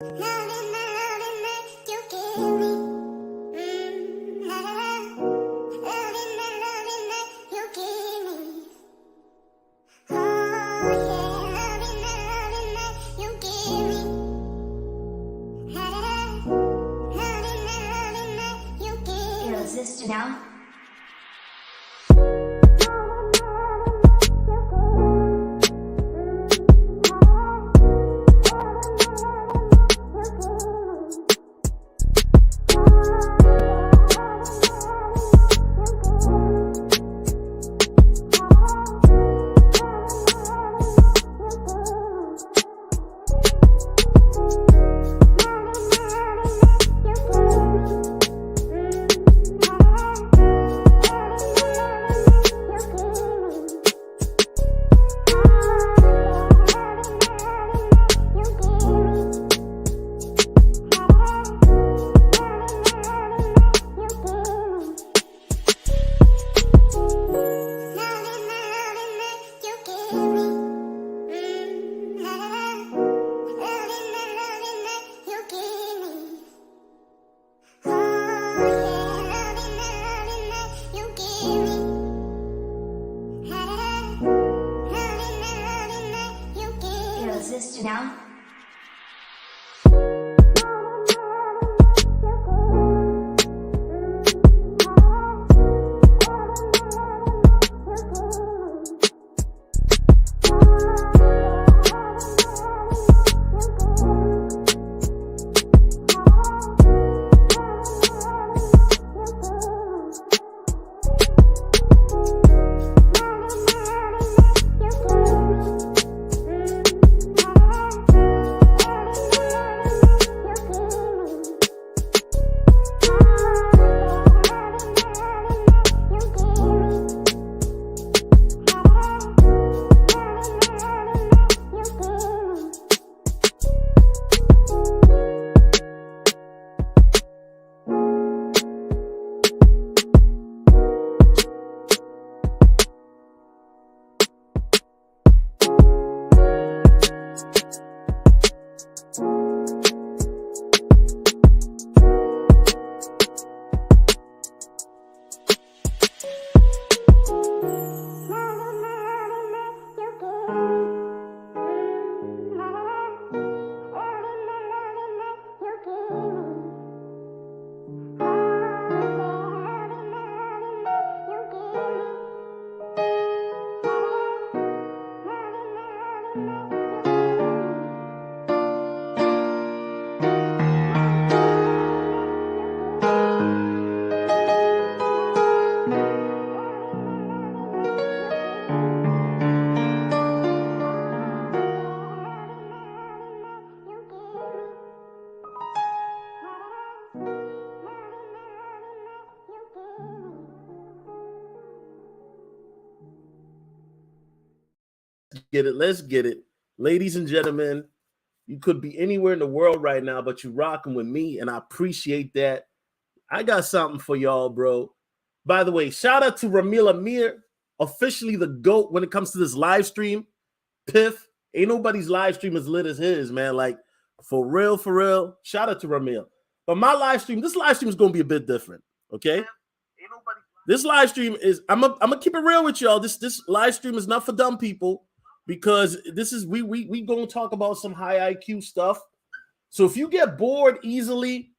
Now. Now. Let's get it. Ladies and gentlemen, you could be anywhere in the world right now, but you're rocking with me, and I appreciate that. I got something for y'all, bro. By the way, shout out to Ramil Amir, officially the GOAT when it comes to this live stream. Piff, ain't nobody's live stream as lit as his, man. Like, for real. Shout out to Ramil. But my live stream, this live stream is going to be a bit different, okay? This live stream is, I'm gonna keep it real with y'all. This live stream is not for dumb people, because this is we gonna talk about some high IQ stuff. So if you get bored easily,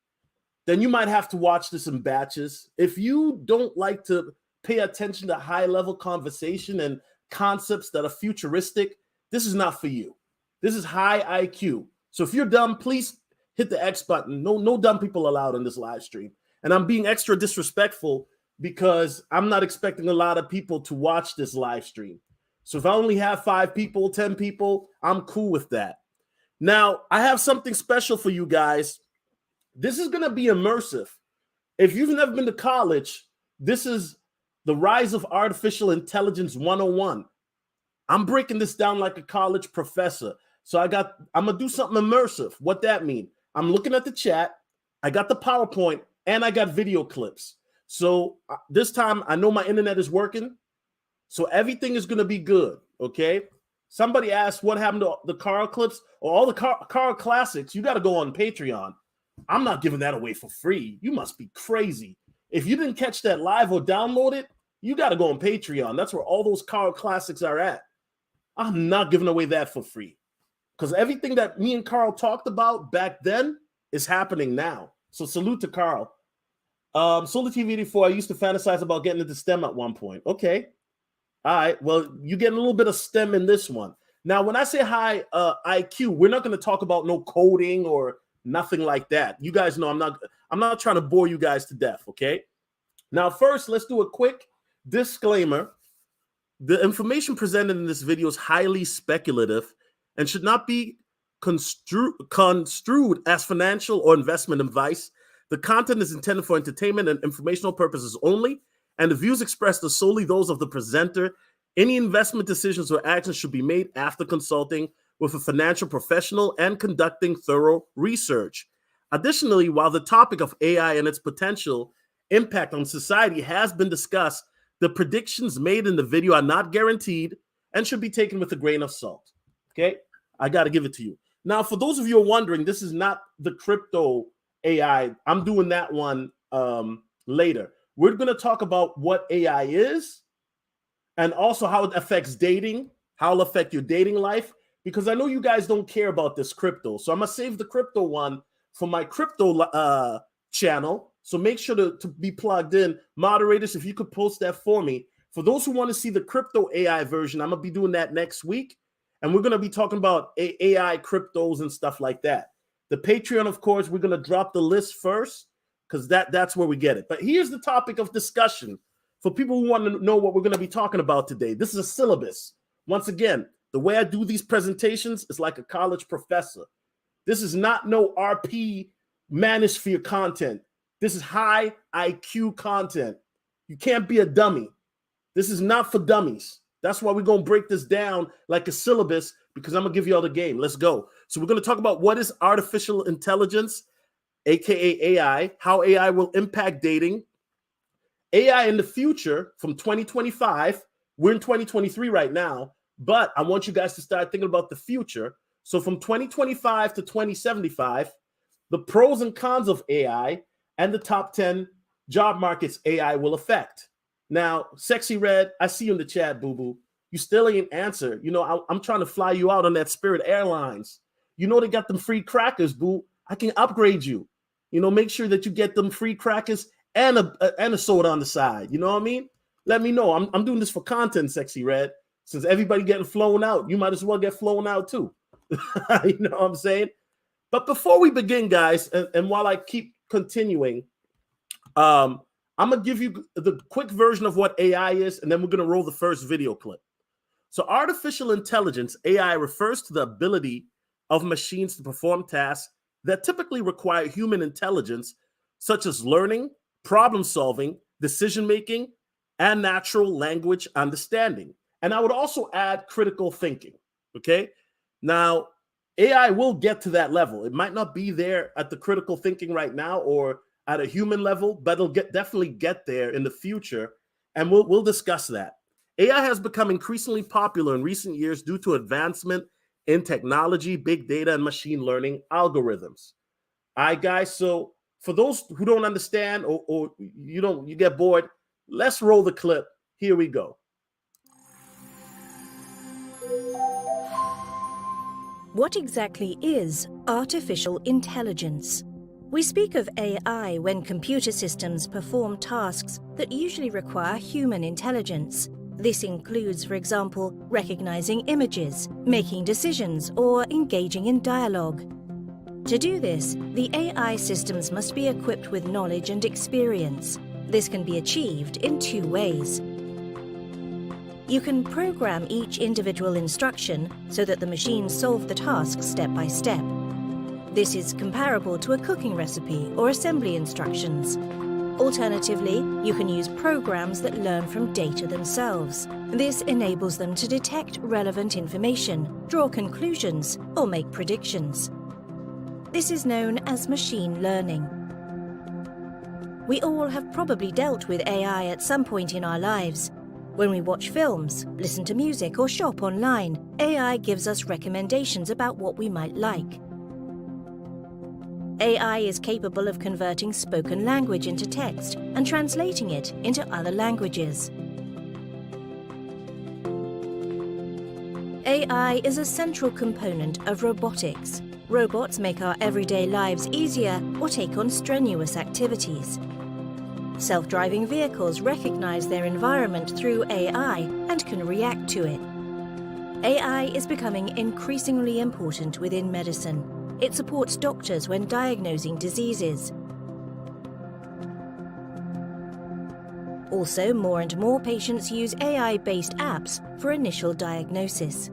then you might have to watch this in batches. If you don't like to pay attention to high level conversation and concepts that are futuristic, this is not for you. This is high IQ. So if you're dumb, please hit the X button. No dumb people allowed in this live stream. And I'm being extra disrespectful because I'm not expecting a lot of people to watch this live stream. So if I only have 5 people, 10 people, I'm cool with that. Now, I have something special for you guys. This is going to be immersive. If you've never been to college, this is the rise of artificial intelligence 101. I'm breaking this down like a college professor. So I'm going to do something immersive. What that mean? I'm looking at the chat. I got the PowerPoint and I got video clips. So this time I know my internet is working. So everything is going to be good. Okay. Somebody asked what happened to the Carl clips or all the Carl classics. You got to go on Patreon. I'm not giving that away for free. You must be crazy. If you didn't catch that live or download it, you got to go on Patreon. That's where all those Carl classics are at. I'm not giving away that for free because everything that me and Carl talked about back then is happening now. So salute to Carl. Solar TV 84, I used to fantasize about getting into STEM at one point. Okay. All right. Well, you get a little bit of STEM in this one. Now, when I say high IQ, we're not going to talk about no coding or nothing like that. You guys know I'm not trying to bore you guys to death, okay? Now, first, let's do a quick disclaimer. The information presented in this video is highly speculative and should not be construed as financial or investment advice. The content is intended for entertainment and informational purposes only, and the views expressed are solely those of the presenter. Any investment decisions or actions should be made after consulting with a financial professional and conducting thorough research. Additionally, while the topic of AI and its potential impact on society has been discussed, the predictions made in the video are not guaranteed and should be taken with a grain of salt. Okay? I got to give it to you. Now, for those of you who are wondering, this is not the crypto AI. I'm doing that one later. We're going to talk about what AI is and also how it affects dating, how it'll affect your dating life, because I know you guys don't care about this crypto. So I'm going to save the crypto one for my crypto channel. So make sure to be plugged in. Moderators, if you could post that for me. For those who want to see the crypto AI version, I'm going to be doing that next week. And we're going to be talking about AI cryptos and stuff like that. The Patreon, of course, we're going to drop the list first because that's where we get it. But here's the topic of discussion for people who want to know what we're going to be talking about today. This is a syllabus. Once again, the way I do these presentations is like a college professor. This is not no RP manosphere content. This is high IQ content. You can't be a dummy. This is not for dummies. That's why we're going to break this down like a syllabus, because I'm going to give you all the game. Let's go. So we're going to talk about what is artificial intelligence, aka AI, how AI will impact dating, AI in the future from 2025. We're in 2023 right now, but I want you guys to start thinking about the future. So from 2025 to 2075, the pros and cons of AI and the top 10 job markets AI will affect. Now, Sexy Red, I see you in the chat, boo-boo. You still ain't answer. You know, I'm trying to fly you out on that Spirit Airlines. You know they got them free crackers, boo. I can upgrade you. You know, make sure that you get them free crackers and a soda on the side. You know what I mean? Let me know. I'm doing this for content, Sexy Red. Since everybody getting flown out, you might as well get flown out too. You know what I'm saying? But before we begin, guys, and while I keep continuing, I'm going to give you the quick version of what AI is, and then we're going to roll the first video clip. So artificial intelligence, AI, refers to the ability of machines to perform tasks that typically require human intelligence, such as learning, problem solving, decision making, and natural language understanding. And I would also add critical thinking. Okay. Now, AI will get to that level. It might not be there at the critical thinking right now or at a human level, but it'll definitely get there in the future. And we'll discuss that. AI has become increasingly popular in recent years due to advancement in technology, big data, and machine learning algorithms. All right, guys. So for those who don't understand or you get bored, let's roll the clip. Here we go. What exactly is artificial intelligence? We speak of AI when computer systems perform tasks that usually require human intelligence. This includes, for example, recognizing images, making decisions, or engaging in dialogue. To do this, the AI systems must be equipped with knowledge and experience. This can be achieved in two ways. You can program each individual instruction so that the machines solve the task step by step. This is comparable to a cooking recipe or assembly instructions. Alternatively, you can use programs that learn from data themselves. This enables them to detect relevant information, draw conclusions, or make predictions. This is known as machine learning. We all have probably dealt with AI at some point in our lives. When we watch films, listen to music, or shop online, AI gives us recommendations about what we might like. AI is capable of converting spoken language into text and translating it into other languages. AI is a central component of robotics. Robots make our everyday lives easier or take on strenuous activities. Self-driving vehicles recognize their environment through AI and can react to it. AI is becoming increasingly important within medicine. It supports doctors when diagnosing diseases. Also, more and more patients use AI-based apps for initial diagnosis.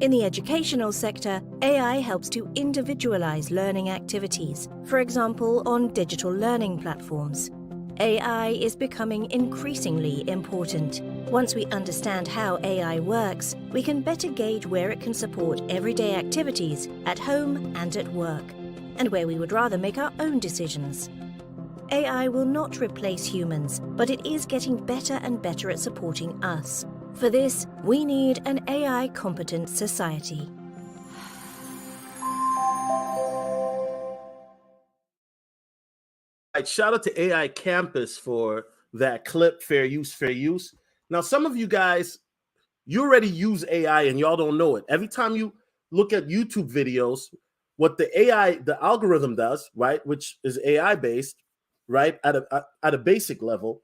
In the educational sector, AI helps to individualize learning activities, for example, on digital learning platforms. AI is becoming increasingly important. Once we understand how AI works, we can better gauge where it can support everyday activities at home and at work, and where we would rather make our own decisions. AI will not replace humans, but it is getting better and better at supporting us. For this, we need an AI-competent society. Right, shout out to AI Campus for that clip, fair use, fair use. Now, some of you guys, you already use AI and y'all don't know it. Every time you look at YouTube videos, what the AI, the algorithm does, right, which is AI based, right, at a basic level,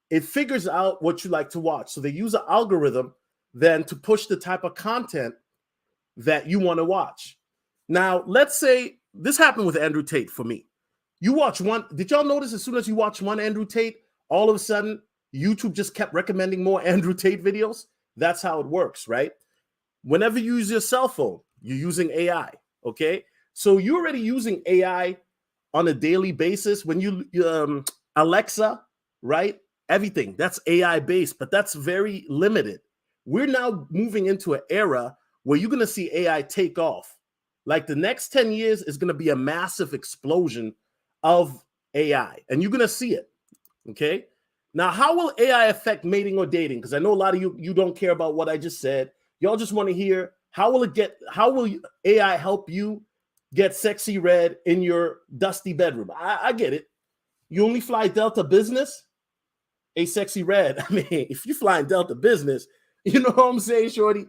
it figures out what you like to watch. So they use an algorithm then to push the type of content that you want to watch. Now, let's say this happened with Andrew Tate for me. You watch one, did y'all notice as soon as you watch one Andrew Tate, all of a sudden YouTube just kept recommending more Andrew Tate videos? That's how it works, right? Whenever you use your cell phone, you're using AI, okay? So you're already using AI on a daily basis. When you, Alexa, right? Everything, that's AI based, but that's very limited. We're now moving into an era where you're gonna see AI take off. Like the next 10 years is gonna be a massive explosion of AI, and you're gonna see it, okay? Now, how will AI affect mating or dating? Because I know a lot of you don't care about what I just said. Y'all just want to hear how will AI help you get sexy red in your dusty bedroom? I get it. You only fly Delta Business, a sexy red. I mean, if you fly in Delta Business, you know what I'm saying, shorty?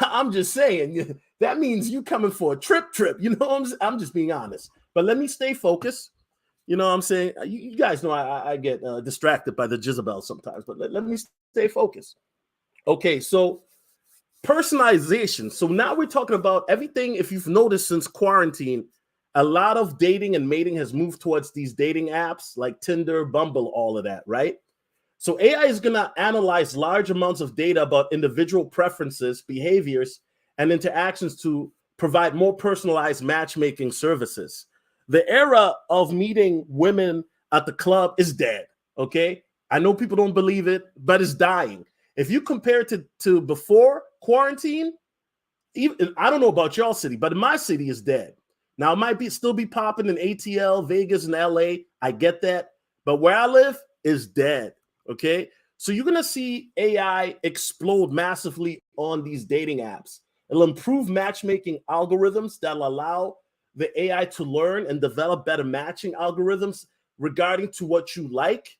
I'm just saying that means you coming for a trip. You know, I'm just being honest. But let me stay focused. You know what I'm saying? You guys know I get distracted by the Jezebel sometimes, but let me stay focused. Okay, so personalization. So now we're talking about everything. If you've noticed since quarantine, a lot of dating and mating has moved towards these dating apps like Tinder, Bumble, all of that, right? So AI is going to analyze large amounts of data about individual preferences, behaviors, and interactions to provide more personalized matchmaking services. The era of meeting women at the club is dead, okay? I know people don't believe it, but it's dying. If you compare it to before quarantine, even, I don't know about y'all city, but in my city is dead. Now, it might still be popping in ATL, Vegas, and LA. I get that. But where I live is dead. Okay, so you're gonna see AI explode massively on these dating apps. It'll improve matchmaking algorithms that'll allow the AI to learn and develop better matching algorithms regarding to what you like,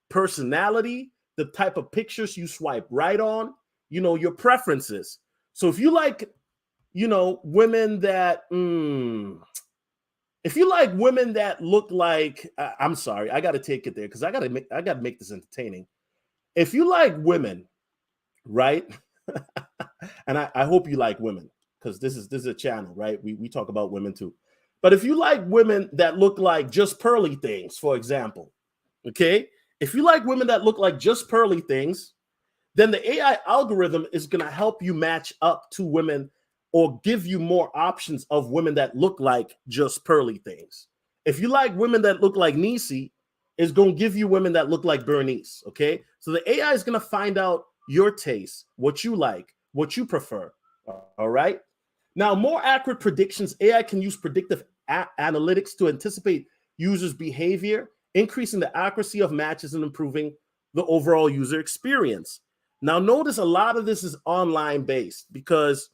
personality, the type of pictures you swipe right on, you know, your preferences. So if you like, you know, women that if you like women that look like, I'm sorry, I got to take it there because I got to make this entertaining. If you like women, right? And I hope you like women because this is a channel, right? We talk about women too. But if you like women that look like just pearly things, for example, okay? If you like women that look like just pearly things, then the AI algorithm is going to help you match up to women or give you more options of women that look like just pearly things. If you like women that look like Niecy, it's going to give you women that look like Bernice, okay? So the AI is going to find out your taste, what you like, what you prefer, all right? Now, more accurate predictions, AI can use predictive analytics to anticipate users' behavior, increasing the accuracy of matches and improving the overall user experience. Now, notice a lot of this is online based because,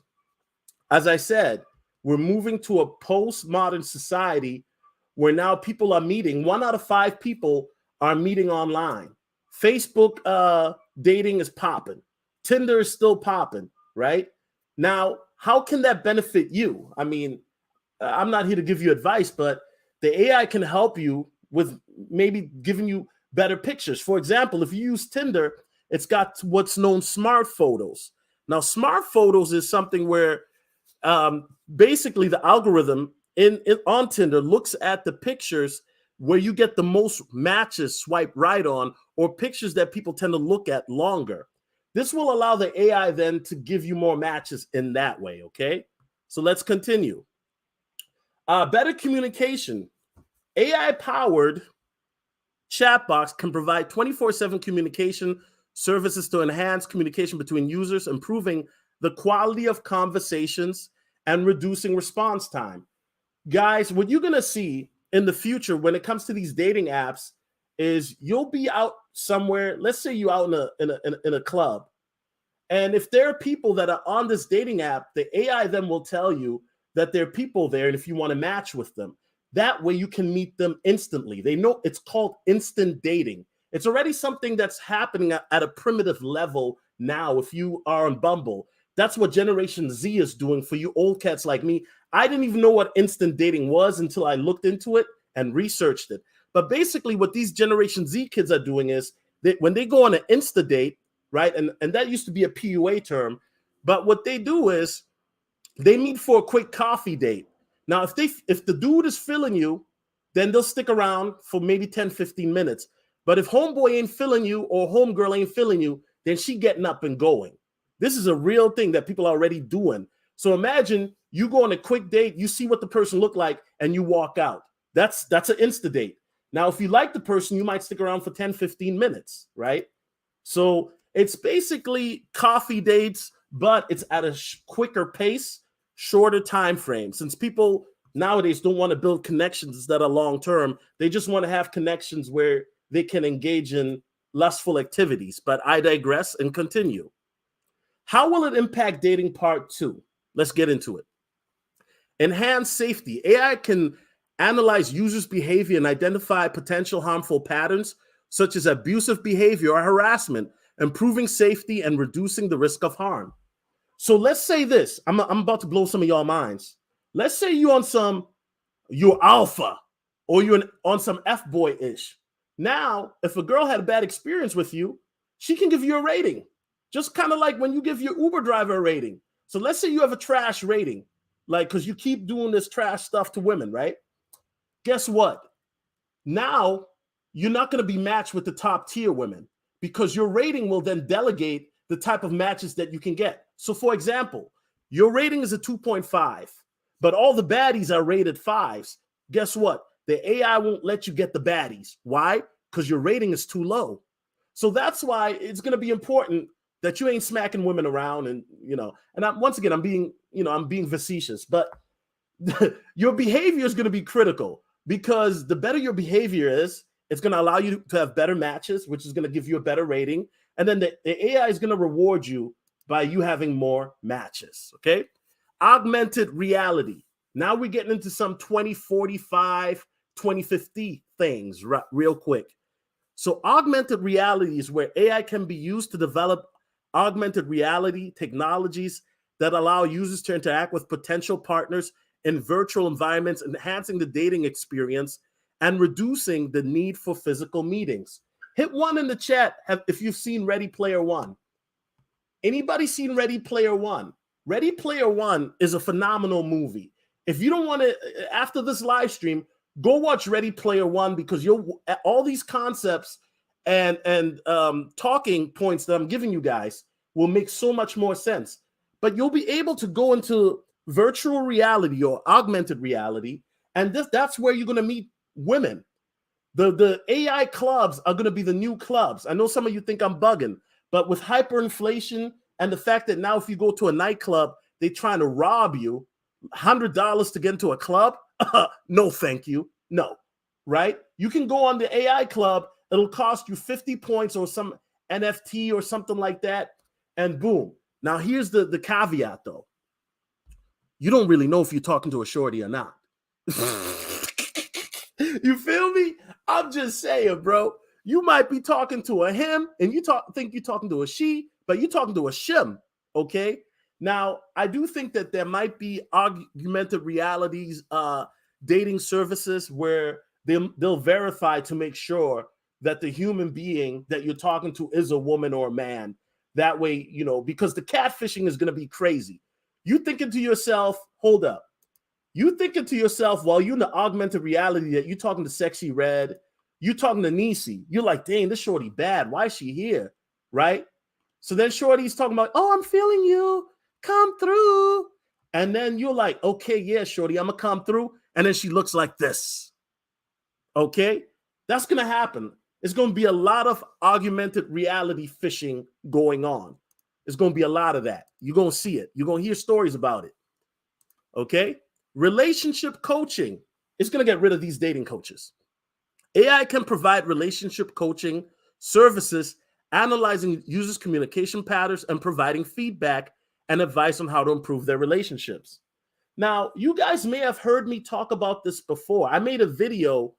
as I said, we're moving to a postmodern society where now people are meeting. 1 out of 5 people are meeting online. Facebook dating is popping. Tinder is still popping, right? Now, how can that benefit you? I mean, I'm not here to give you advice, but the AI can help you with maybe giving you better pictures. For example, if you use Tinder, it's got what's known smart photos. Now, smart photos is something where basically the algorithm on Tinder looks at the pictures where you get the most matches swipe right on, or pictures that people tend to look at longer. This will allow the AI then to give you more matches in that way, okay? So let's continue. Better communication. AI-powered chatbots can provide 24/7 communication services to enhance communication between users, improving the quality of conversations and reducing response time. Guys, what you're going to see in the future when it comes to these dating apps is you'll be out somewhere. Let's say you're out in a club. And if there are people that are on this dating app, the AI then will tell you that there are people there and if you want to match with them. That way you can meet them instantly. They know it's called instant dating. It's already something that's happening at a primitive level now. If you are on Bumble, that's what Generation Z is doing for you old cats like me. I didn't even know what instant dating was until I looked into it and researched it. But basically what these Generation Z kids are doing is that when they go on an Insta date, right, and that used to be a PUA term, but what they do is they meet for a quick coffee date. Now, if the dude is feeling you, then they'll stick around for maybe 10, 15 minutes. But if homeboy ain't feeling you or homegirl ain't feeling you, then she getting up and going. This is a real thing that people are already doing. So imagine you go on a quick date, you see what the person look like, and you walk out. That's an Insta date. Now, if you like the person, you might stick around for 10, 15 minutes, right? So it's basically coffee dates, but it's at a quicker pace, shorter time frame. Since people nowadays don't want to build connections that are long term, they just want to have connections where they can engage in lustful activities. But I digress and continue. How will it impact dating part 2? Let's get into it. Enhance safety. AI can analyze users' behavior and identify potential harmful patterns, such as abusive behavior or harassment, improving safety and reducing the risk of harm. So let's say this. I'm about to blow some of y'all minds. Let's say you're alpha or you're on some F-boy-ish. Now, if a girl had a bad experience with you, she can give you a rating. Just kind of like when you give your Uber driver a rating. So let's say you have a trash rating, like because you keep doing this trash stuff to women, right? Guess what? Now, you're not going to be matched with the top tier women because your rating will then delegate the type of matches that you can get. So for example, your rating is a 2.5, but all the baddies are rated 5s. Guess what? The AI won't let you get the baddies. Why? Because your rating is too low. So that's why it's going to be important that you ain't smacking women around and, I'm being facetious, but your behavior is going to be critical because the better your behavior is, it's going to allow you to have better matches, which is going to give you a better rating. And then the AI is going to reward you by you having more matches, okay? Augmented reality. Now we're getting into some 2045, 2050 things real quick. So augmented reality is where AI can be used to develop augmented reality technologies that allow users to interact with potential partners in virtual environments, enhancing the dating experience and reducing the need for physical meetings. Hit 1 in the chat if you've seen Ready Player One. Anybody seen Ready Player One? Ready Player One is a phenomenal movie. If you don't want to, after this live stream, go watch Ready Player One because all these concepts and talking points that I'm giving you guys will make so much more sense. But you'll be able to go into virtual reality or augmented reality, and that's where you're going to meet women. The AI clubs are going to be the new clubs. I know some of you think I'm bugging, but with hyperinflation and the fact that now if you go to a nightclub, they're trying to rob you, $100 to get into a club? No, thank you. No, right? You can go on the AI club. It'll cost you 50 points or some NFT or something like that. and boom. Now here's the caveat though. You don't really know if you're talking to a shorty or not. You feel me? I'm just saying, bro. You might be talking to a him and think you're talking to a she, but you're talking to a shim, okay? Now, I do think that there might be augmented realities dating services where they'll verify to make sure that the human being that you're talking to is a woman or a man. That way, you know, because the catfishing is going to be crazy. You thinking to yourself, hold up. You thinking to yourself while you're in the augmented reality that you're talking to Sexy Red, you talking to Niecy. You're like, dang, this shorty bad. Why is she here? Right? So then shorty's talking about, oh, I'm feeling you. Come through. And then you're like, okay, yeah, shorty, I'm going to come through. And then she looks like this. Okay? That's going to happen. It's going to be a lot of augmented reality fishing going on. There's going to be a lot of that. You're going to see it. You're going to hear stories about it. Okay? Relationship coaching. It's going to get rid of these dating coaches. AI can provide relationship coaching services, analyzing users' communication patterns and providing feedback and advice on how to improve their relationships. Now, you guys may have heard me talk about this before. I made a video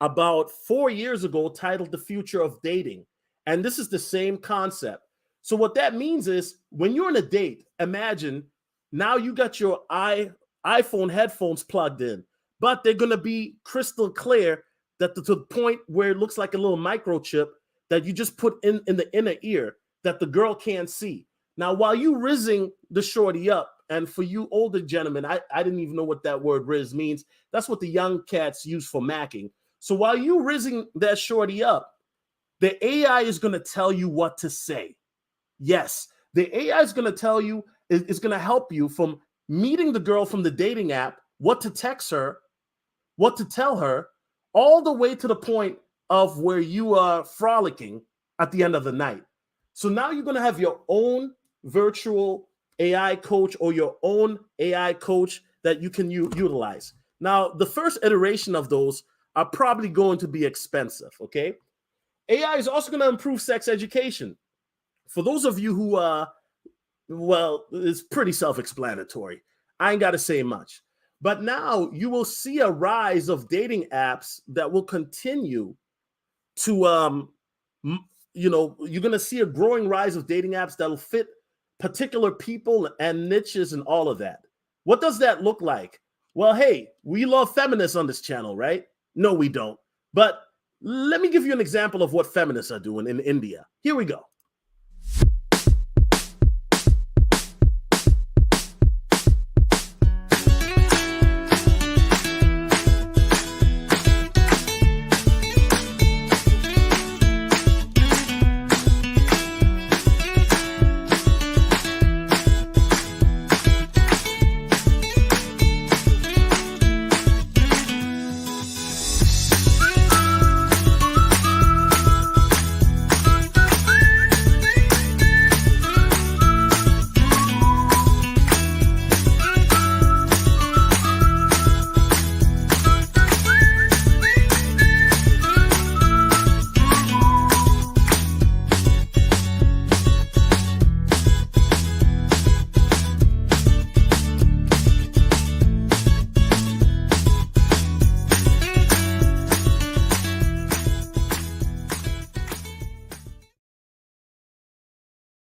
about 4 years ago titled The Future of Dating. And this is the same concept. So what that means is when you're on a date, imagine now you got your iPhone headphones plugged in, but they're going to be crystal clear that to the point where it looks like a little microchip that you just put in the inner ear that the girl can't see. Now, while you rizzing the shorty up, and for you older gentlemen, I didn't even know what that word rizz means. That's what the young cats use for macking. So while you rizzing that shorty up, the AI is going to tell you what to say. Yes, the AI is going to tell you, it's going to help you from meeting the girl from the dating app, what to text her, what to tell her, all the way to the point of where you are frolicking at the end of the night. So now you're going to have your own virtual AI coach or your own AI coach that you can utilize. Now, the first iteration of those are probably going to be expensive, okay? AI is also going to improve sex education. For those of you who, well, it's pretty self-explanatory. I ain't got to say much. But now you will see a rise of dating apps that will continue to, you know, you're going to see a growing rise of dating apps that'll fit particular people and niches and all of that. What does that look like? Well, hey, we love feminists on this channel, right? No, we don't. But let me give you an example of what feminists are doing in India. Here we go.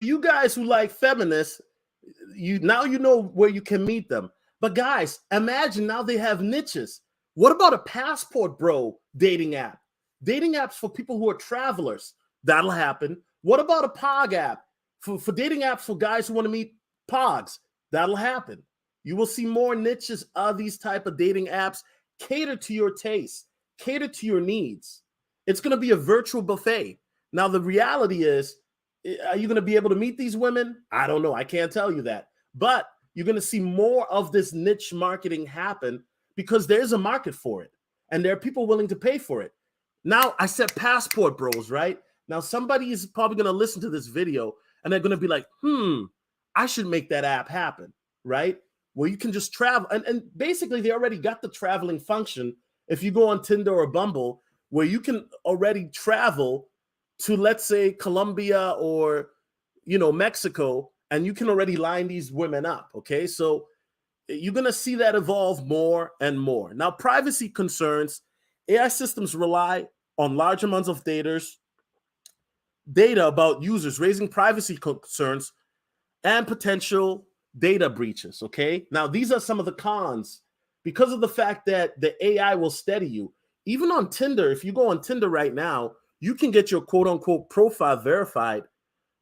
You guys who like feminists, you know where you can meet them. But guys, imagine now they have niches. What about a Passport Bro dating app? Dating apps for people who are travelers. That'll happen. What about a Pog app? For dating apps for guys who want to meet Pogs. That'll happen. You will see more niches of these type of dating apps cater to your taste, cater to your needs. It's going to be a virtual buffet. Now, the reality is, are you going to be able to meet these women? I don't know. I can't tell you that. But you're going to see more of this niche marketing happen because there's a market for it. And there are people willing to pay for it. Now, I said Passport Bros, right? Now, somebody is probably going to listen to this video and they're going to be like, I should make that app happen, right? Where you can just travel. And basically, they already got the traveling function. If you go on Tinder or Bumble, where you can already travel to, let's say, Colombia or Mexico, and you can already line these women up. Okay, so you're going to see that evolve more and more. Now, privacy concerns, AI systems rely on large amounts of data about users, raising privacy concerns and potential data breaches. Okay, now these are some of the cons because of the fact that the AI will study you. Even on Tinder, if you go on Tinder right now, you can get your quote unquote profile verified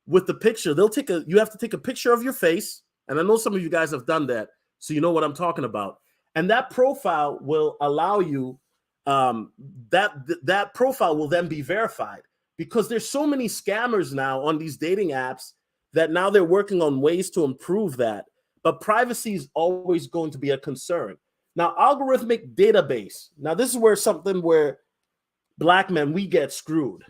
with the picture. You have to take a picture of your face. And I know some of you guys have done that, so you know what I'm talking about. And that profile will allow you, that profile will then be verified, because there's so many scammers now on these dating apps that now they're working on ways to improve that. But privacy is always going to be a concern. Now, algorithmic database. Now, this is where Black men, we get screwed.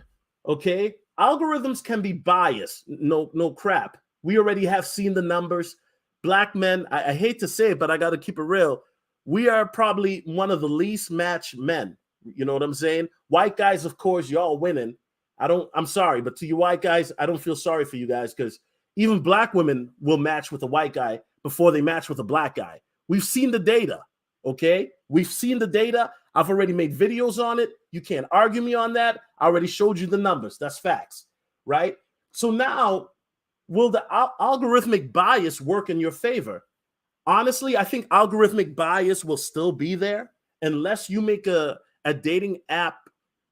Okay, algorithms can be biased. No crap. We already have seen the numbers. Black men, I hate to say it, but I got to keep it real. We are probably one of the least matched men. You know what I'm saying? White guys, of course, y'all winning. I'm sorry, but to you white guys, I don't feel sorry for you guys, because even Black women will match with a white guy before they match with a Black guy. We've seen the data. Okay, we've seen the data. I've already made videos on it. You can't argue me on that. I already showed you the numbers. That's facts, right? So now, will the algorithmic bias work in your favor? Honestly, I think algorithmic bias will still be there unless you make a dating app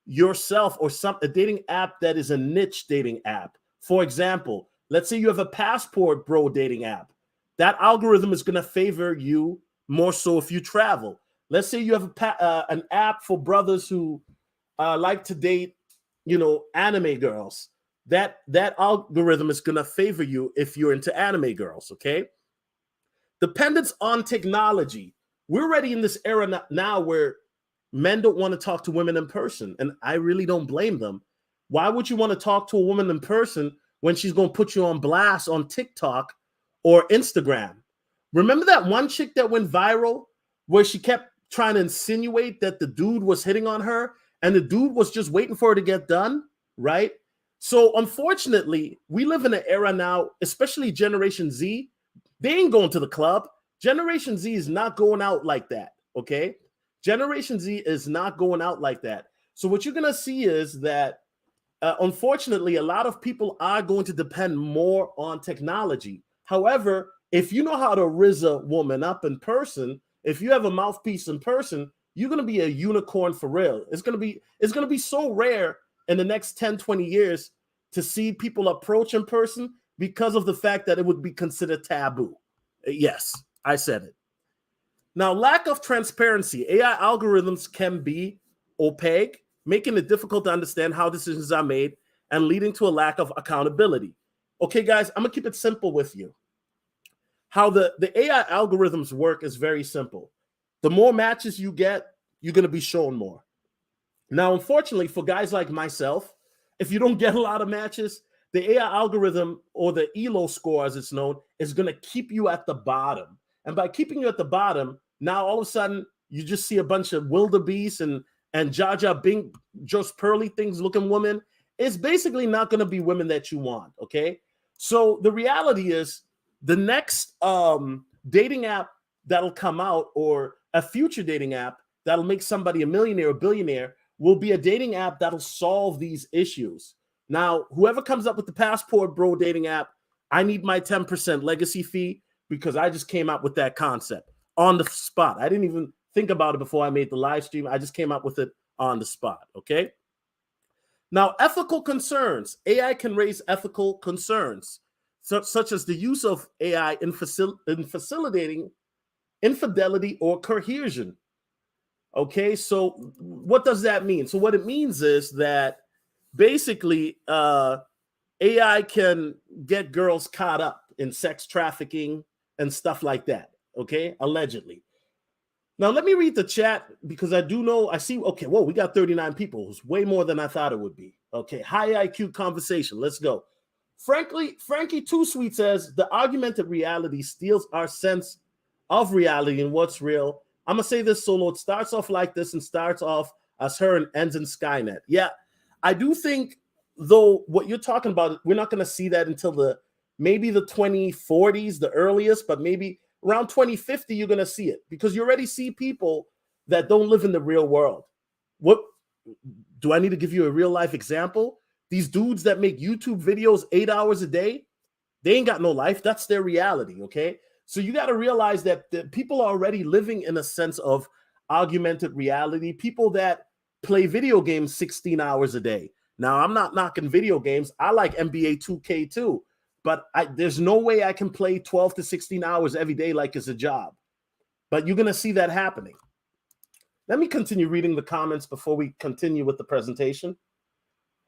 yourself, or a dating app that is a niche dating app. For example, let's say you have a passport bro dating app. That algorithm is going to favor you more so if you travel. Let's say you have an app for brothers who like to date, anime girls. That algorithm is going to favor you if you're into anime girls, okay? Dependence on technology. We're already in this era now where men don't want to talk to women in person, and I really don't blame them. Why would you want to talk to a woman in person when she's going to put you on blast on TikTok or Instagram? Remember that one chick that went viral where she kept trying to insinuate that the dude was hitting on her and the dude was just waiting for her to get done, right? So unfortunately, we live in an era now, especially Generation Z. They ain't going to the club. Generation Z is not going out like that, okay? Generation Z is not going out like that. So what you're going to see is that, unfortunately, a lot of people are going to depend more on technology. However, if you know how to rizz a woman up in person, if you have a mouthpiece in person, you're going to be a unicorn for real. It's going to be so rare in the next 10, 20 years to see people approach in person because of the fact that it would be considered taboo. Yes, I said it. Now, lack of transparency. AI algorithms can be opaque, making it difficult to understand how decisions are made and leading to a lack of accountability. Okay, guys, I'm going to keep it simple with you. How the AI algorithms work is very simple. The more matches you get, you're going to be shown more. Now, unfortunately, for guys like myself, if you don't get a lot of matches, the AI algorithm, or the ELO score as it's known, is going to keep you at the bottom. And by keeping you at the bottom, now all of a sudden you just see a bunch of wildebeest and Jaja Bink, just pearly things looking women. It's basically not going to be women that you want. Okay. So the reality is, the next dating app that'll come out, or a future dating app that'll make somebody a millionaire or billionaire, will be a dating app that'll solve these issues. Now, whoever comes up with the passport bro dating app, I need my 10% legacy fee, because I just came up with that concept on the spot. I didn't even think about it before I made the live stream. I just came up with it on the spot, okay? Now, ethical concerns. AI can raise ethical concerns, such as the use of AI in facilitating infidelity or coercion. Okay, so what does that mean? So what it means is that basically AI can get girls caught up in sex trafficking and stuff like that, okay, allegedly. Now, let me read the chat, because I do know, I see, okay, whoa, we got 39 people. It's way more than I thought it would be. Okay, high IQ conversation. Let's go. Frankie Too Sweet says, the augmented reality steals our sense of reality and what's real. I'm going to say this solo. It starts off like this and starts off as her and ends in Skynet. Yeah, I do think, though, what you're talking about, we're not going to see that until the maybe the 2040s, the earliest, but maybe around 2050, you're going to see it because you already see people that don't live in the real world. What do I need to give you a real life example? These dudes that make YouTube videos 8 hours a day, they ain't got no life. That's their reality, okay? So you got to realize that the people are already living in a sense of augmented reality. People that play video games 16 hours a day. Now, I'm not knocking video games. I like NBA 2K too, but there's no way I can play 12 to 16 hours every day like it's a job. But you're going to see that happening. Let me continue reading the comments before we continue with the presentation.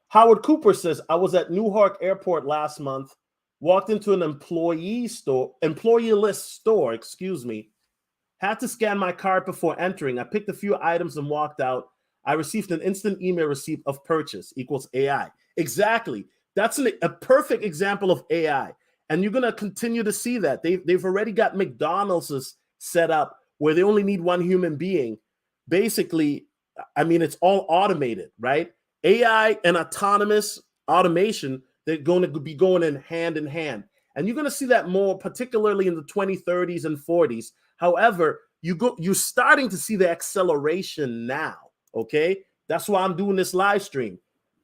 Howard Cooper says, I was at Newark Airport last month, walked into an employee list store, had to scan my card before entering. I picked a few items and walked out. I received an instant email receipt of purchase equals AI. Exactly. That's a perfect example of AI. And you're going to continue to see that. They've already got McDonald's set up where they only need one human being. Basically, I mean, it's all automated, right? AI and autonomous automation, they're going to be going in hand. And you're going to see that more, particularly in the 2030s and 40s. However, you're starting to see the acceleration now, okay? That's why I'm doing this live stream,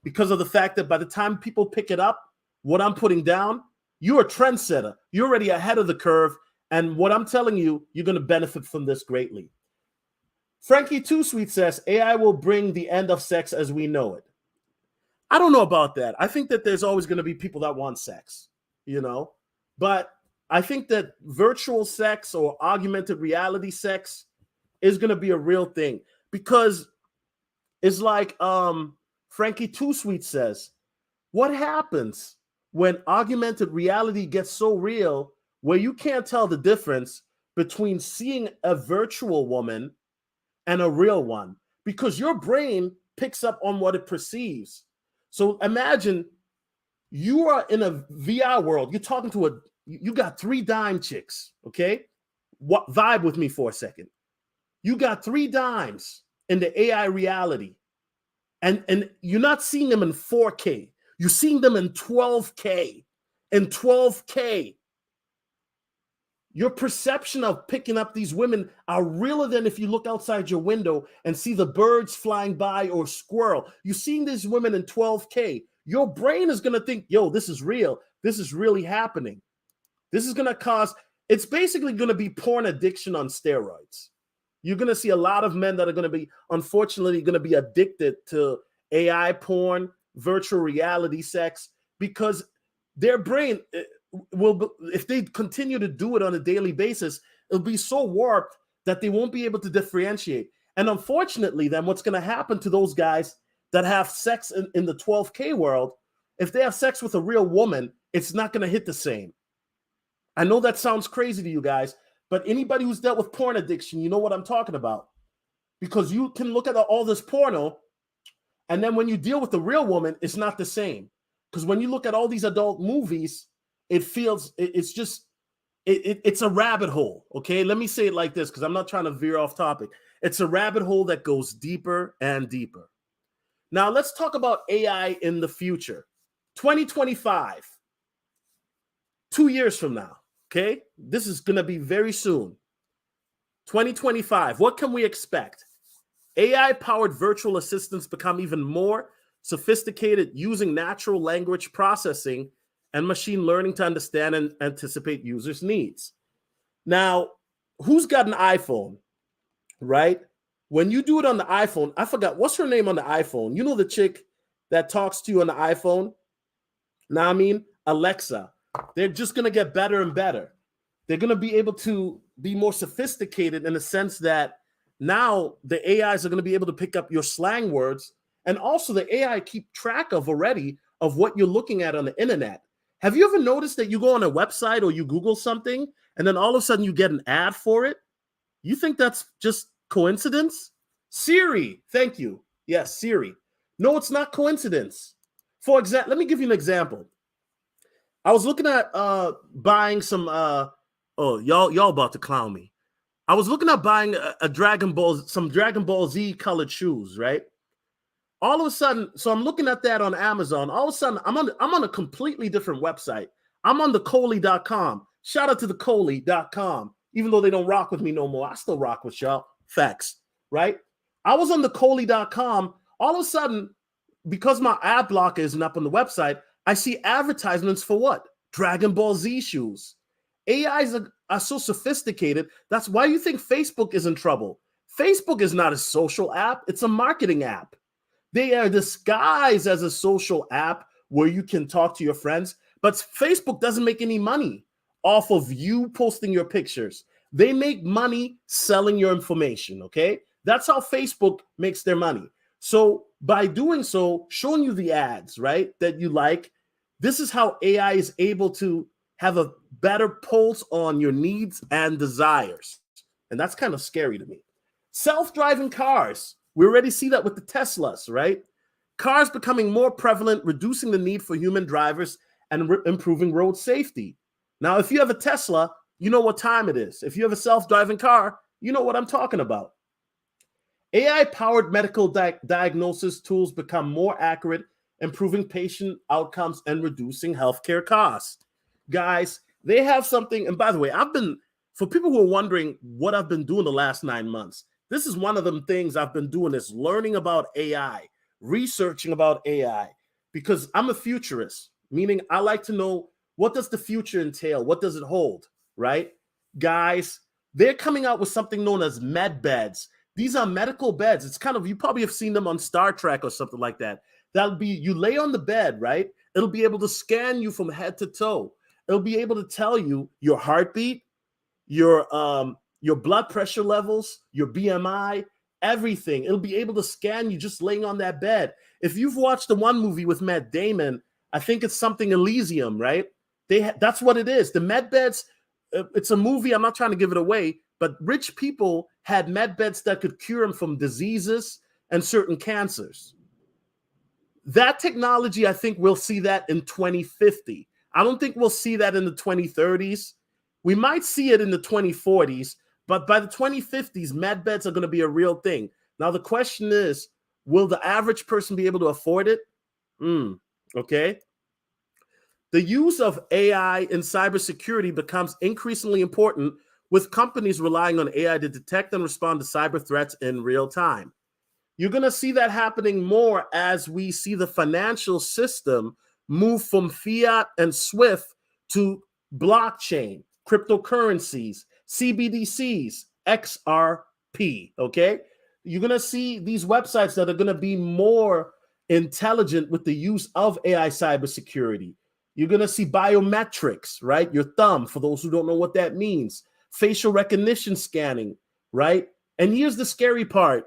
because of the fact that by the time people pick it up, what I'm putting down, you're a trendsetter. You're already ahead of the curve. And what I'm telling you, you're going to benefit from this greatly. Frankie Too Sweet says, AI will bring the end of sex as we know it. I don't know about that. I think that there's always going to be people that want sex, you know, but I think that virtual sex or augmented reality sex is going to be a real thing, because it's like Frankie Too Sweet says, what happens when augmented reality gets so real where you can't tell the difference between seeing a virtual woman and a real one, because your brain picks up on what it perceives. So imagine you are in a VR world. You're talking to you got 3 dime chicks, okay? Vibe with me for a second. You got 3 dimes in the AI reality, and you're not seeing them in 4K. You're seeing them in 12K. In 12K. Your perception of picking up these women are realer than if you look outside your window and see the birds flying by or squirrel. You're seeing these women in 12K. Your brain is going to think, yo, this is real. This is really happening. This is going to cause, it's basically going to be porn addiction on steroids. You're going to see a lot of men that are going to be, unfortunately, going to be addicted to AI porn, virtual reality sex, because their brain will, if they continue to do it on a daily basis, it'll be so warped that they won't be able to differentiate. And unfortunately, then what's going to happen to those guys that have sex in the 12K world, if they have sex with a real woman, it's not going to hit the same. I know that sounds crazy to you guys, but anybody who's dealt with porn addiction, you know what I'm talking about. Because you can look at all this porno, and then when you deal with the real woman, it's not the same. Because when you look at all these adult movies, it feels, it's just, it's a rabbit hole, okay? Let me say it like this, because I'm not trying to veer off topic. It's a rabbit hole that goes deeper and deeper. Now, let's talk about AI in the future. 2025, 2 years from now, okay? This is going to be very soon. 2025, what can we expect? AI-powered virtual assistants become even more sophisticated using natural language processing and machine learning to understand and anticipate users' needs. Now, who's got an iPhone, right? When you do it on the iPhone, I forgot, what's her name on the iPhone? You know the chick that talks to you on the iPhone? Now, I mean, Alexa. They're just going to get better and better. They're going to be able to be more sophisticated in the sense that now the AIs are going to be able to pick up your slang words, and also the AI keep track of already of what you're looking at on the internet. Have you ever noticed that you go on a website or you Google something and then all of a sudden you get an ad for it? You think that's just coincidence? Siri, thank you. Yes, Siri. No, it's not coincidence. For example, let me give you an example. I was looking at buying some y'all about to clown me. I was looking at buying some Dragon Ball Z colored shoes, right? All of a sudden, so I'm looking at that on Amazon. All of a sudden, I'm on a completely different website. I'm on the Coley.com. Shout out to the Coley.com. Even though they don't rock with me no more, I still rock with y'all. Facts, right? I was on the Coley.com. All of a sudden, because my ad blocker isn't up on the website, I see advertisements for what? Dragon Ball Z shoes. AIs are so sophisticated. That's why you think Facebook is in trouble. Facebook is not a social app. It's a marketing app. They are disguised as a social app where you can talk to your friends, but Facebook doesn't make any money off of you posting your pictures. They make money selling your information, okay? That's how Facebook makes their money. So by doing so, showing you the ads, right, that you like, this is how AI is able to have a better pulse on your needs and desires. And that's kind of scary to me. Self-driving cars. We already see that with the Teslas, right? Cars becoming more prevalent, reducing the need for human drivers and improving road safety. Now, if you have a Tesla, you know what time it is. If you have a self-driving car, you know what I'm talking about. AI-powered medical diagnosis tools become more accurate, improving patient outcomes and reducing healthcare costs. Guys, they have something, and by the way, for people who are wondering what I've been doing the last 9 months, this is one of them things I've been doing is learning about AI, researching about AI, because I'm a futurist, meaning I like to know what does the future entail? What does it hold, right? Guys, they're coming out with something known as med beds. These are medical beds. It's kind of, you probably have seen them on Star Trek or something like that. That'll be, you lay on the bed, right? It'll be able to scan you from head to toe. It'll be able to tell you your heartbeat, your blood pressure levels, your BMI, everything. It'll be able to scan you just laying on that bed. If you've watched the one movie with Matt Damon, I think it's something Elysium, right? That's what it is. The med beds, it's a movie. I'm not trying to give it away, but rich people had med beds that could cure them from diseases and certain cancers. That technology, I think we'll see that in 2050. I don't think we'll see that in the 2030s. We might see it in the 2040s, but by the 2050s, med beds are going to be a real thing. Now, the question is, will the average person be able to afford it? Okay. The use of AI in cybersecurity becomes increasingly important, with companies relying on AI to detect and respond to cyber threats in real time. You're going to see that happening more as we see the financial system move from fiat and SWIFT to blockchain, cryptocurrencies, CBDCs, XRP, okay? You're going to see these websites that are going to be more intelligent with the use of AI cybersecurity. You're going to see biometrics, right? Your thumb, for those who don't know what that means, facial recognition scanning, right? And here's the scary part.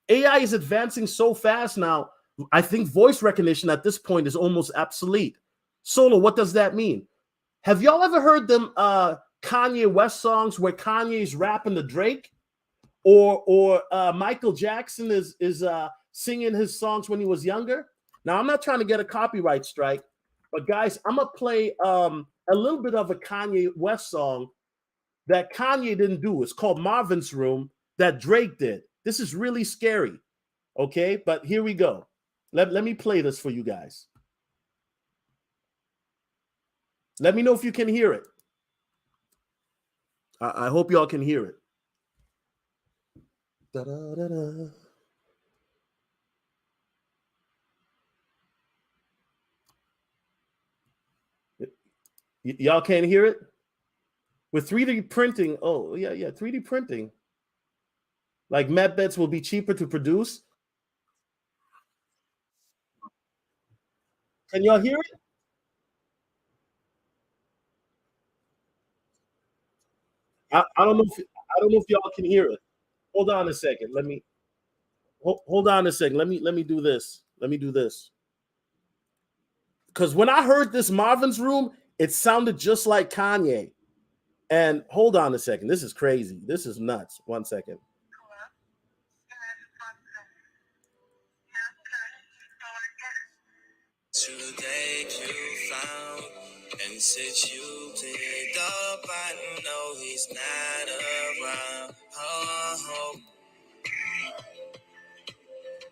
AI is advancing so fast now, I think voice recognition at this point is almost obsolete. Solo, what does that mean? Have y'all ever heard them Kanye West songs where Kanye's rapping to Drake? Or Michael Jackson is singing his songs when he was younger? Now, I'm not trying to get a copyright strike, but guys, I'm going to play a little bit of a Kanye West song that Kanye didn't do. It's called Marvin's Room that Drake did. This is really scary, okay? But here we go. Let me play this for you guys. Let me know if you can hear it. I hope y'all can hear it. Da-da-da-da. Y'all can't hear it? With 3D printing, oh, yeah, 3D printing. Like med beds will be cheaper to produce. Can y'all hear it? I don't know if y'all can hear it. Hold on a second. Hold on a second. Let me do this. Let me do this. Because when I heard this Marvin's Room, it sounded just like Kanye. And hold on a second. This is crazy. This is nuts. 1 second. Today you found and since you picked up, I know he's not around. Oh,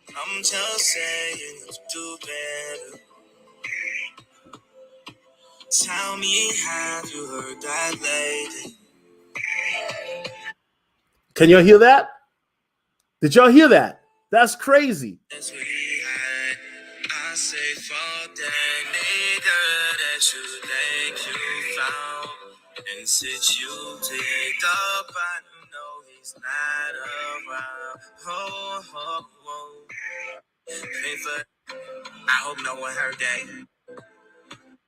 I'm just saying you do better. Tell me, have you heard that lately? Can y'all hear that? Did y'all hear that? That's crazy. That's what he had. I say, fuck that nigga that you think you found. And since you picked up, I know he's not around. Oh, oh, oh. Hey, I hope no one heard that.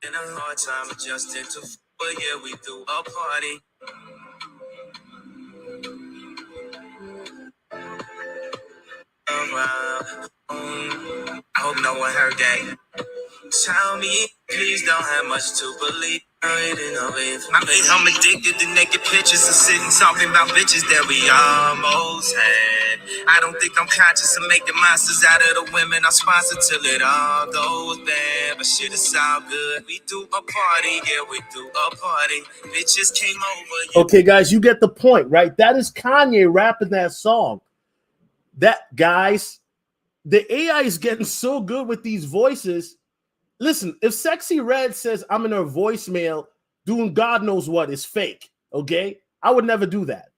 In a hard time adjusting to, but yeah, we do a party. Around. I hope no one heard that. Tell me, please don't have much to believe. I'm addicted to naked pictures and sitting talking about bitches that we almost had. I don't think I'm conscious of making monsters out of the women I sponsor till it all goes bad. But shit, it's all good. We do a party, yeah, we do a party. Bitches came over. Yeah. Okay, guys, you get the point, right? That is Kanye rapping that song. That, guys, the AI is getting so good with these voices. Listen, if Sexy Red says I'm in her voicemail doing God knows what is fake, okay? I would never do that.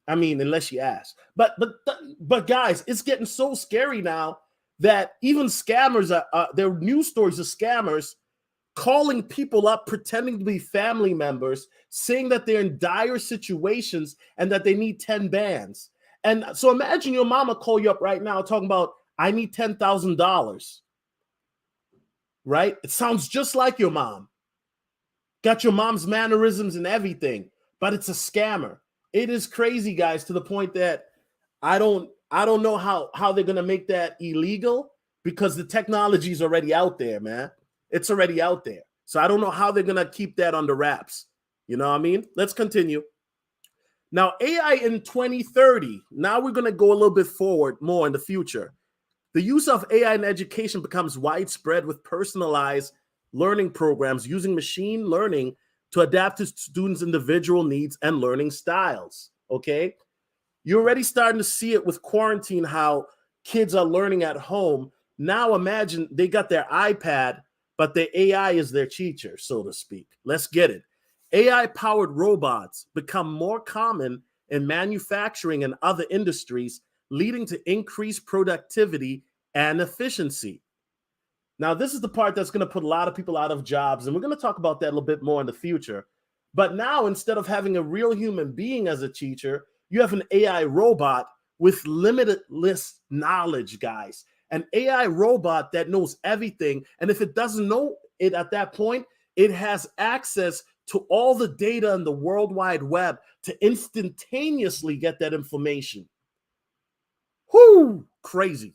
I mean, unless she asks. But guys, it's getting so scary now that even scammers there are news stories of scammers calling people up, pretending to be family members, saying that they're in dire situations and that they need 10 bands. And so imagine your mama call you up right now talking about, I need $10,000. Right? It sounds just like your mom. Got your mom's mannerisms and everything, but it's a scammer. It is crazy, guys, to the point that I don't know how they're gonna make that illegal because the technology is already out there, man. It's already out there. So I don't know how they're gonna keep that under wraps. You know what I mean? Let's continue. Now, AI in 2030. Now we're gonna go a little bit forward more in the future. The use of AI in education becomes widespread with personalized learning programs using machine learning to adapt to students' individual needs and learning styles, okay? You're already starting to see it with quarantine, how kids are learning at home. Now imagine they got their iPad, but their AI is their teacher, so to speak. Let's get it. AI-powered robots become more common in manufacturing and other industries, leading to increased productivity and efficiency. Now, this is the part that's going to put a lot of people out of jobs, and we're going to talk about that a little bit more in the future. But now, instead of having a real human being as a teacher, you have an AI robot with limitless knowledge, guys. An AI robot that knows everything, and if it doesn't know it at that point, it has access to all the data in the World Wide Web to instantaneously get that information. Whoo, crazy.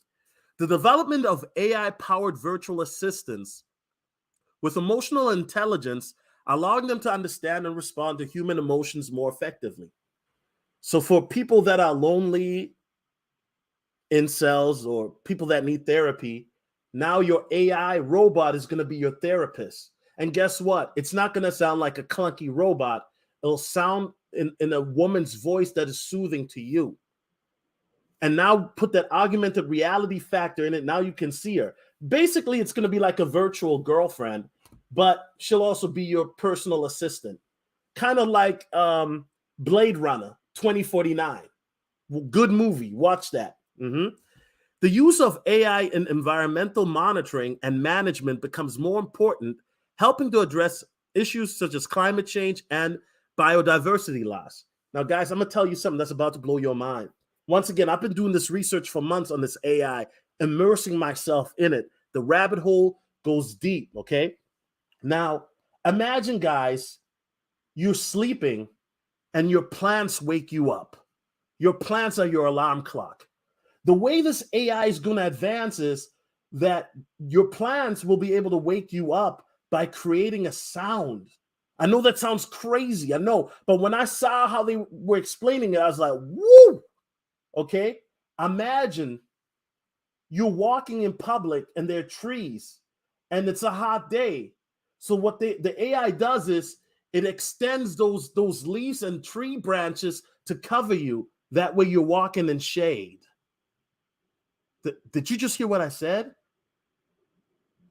The development of AI-powered virtual assistants with emotional intelligence, allowing them to understand and respond to human emotions more effectively. So for people that are lonely, incels, or people that need therapy, now your AI robot is going to be your therapist. And guess what? It's not going to sound like a clunky robot. It'll sound in a woman's voice that is soothing to you. And now put that augmented reality factor in it. Now you can see her. Basically, it's going to be like a virtual girlfriend, but she'll also be your personal assistant. Kind of like Blade Runner 2049. Good movie. Watch that. The use of AI in environmental monitoring and management becomes more important, helping to address issues such as climate change and biodiversity loss. Now, guys, I'm going to tell you something that's about to blow your mind. Once again, I've been doing this research for months on this AI, immersing myself in it. The rabbit hole goes deep, okay? Now, imagine, guys, you're sleeping and your plants wake you up. Your plants are your alarm clock. The way this AI is going to advance is that your plants will be able to wake you up by creating a sound. I know that sounds crazy, I know, but when I saw how they were explaining it, I was like, woo! Okay, imagine you're walking in public and there are trees and it's a hot day. So what the AI does is it extends those leaves and tree branches to cover you. That way you're walking in shade. Did you just hear what I said?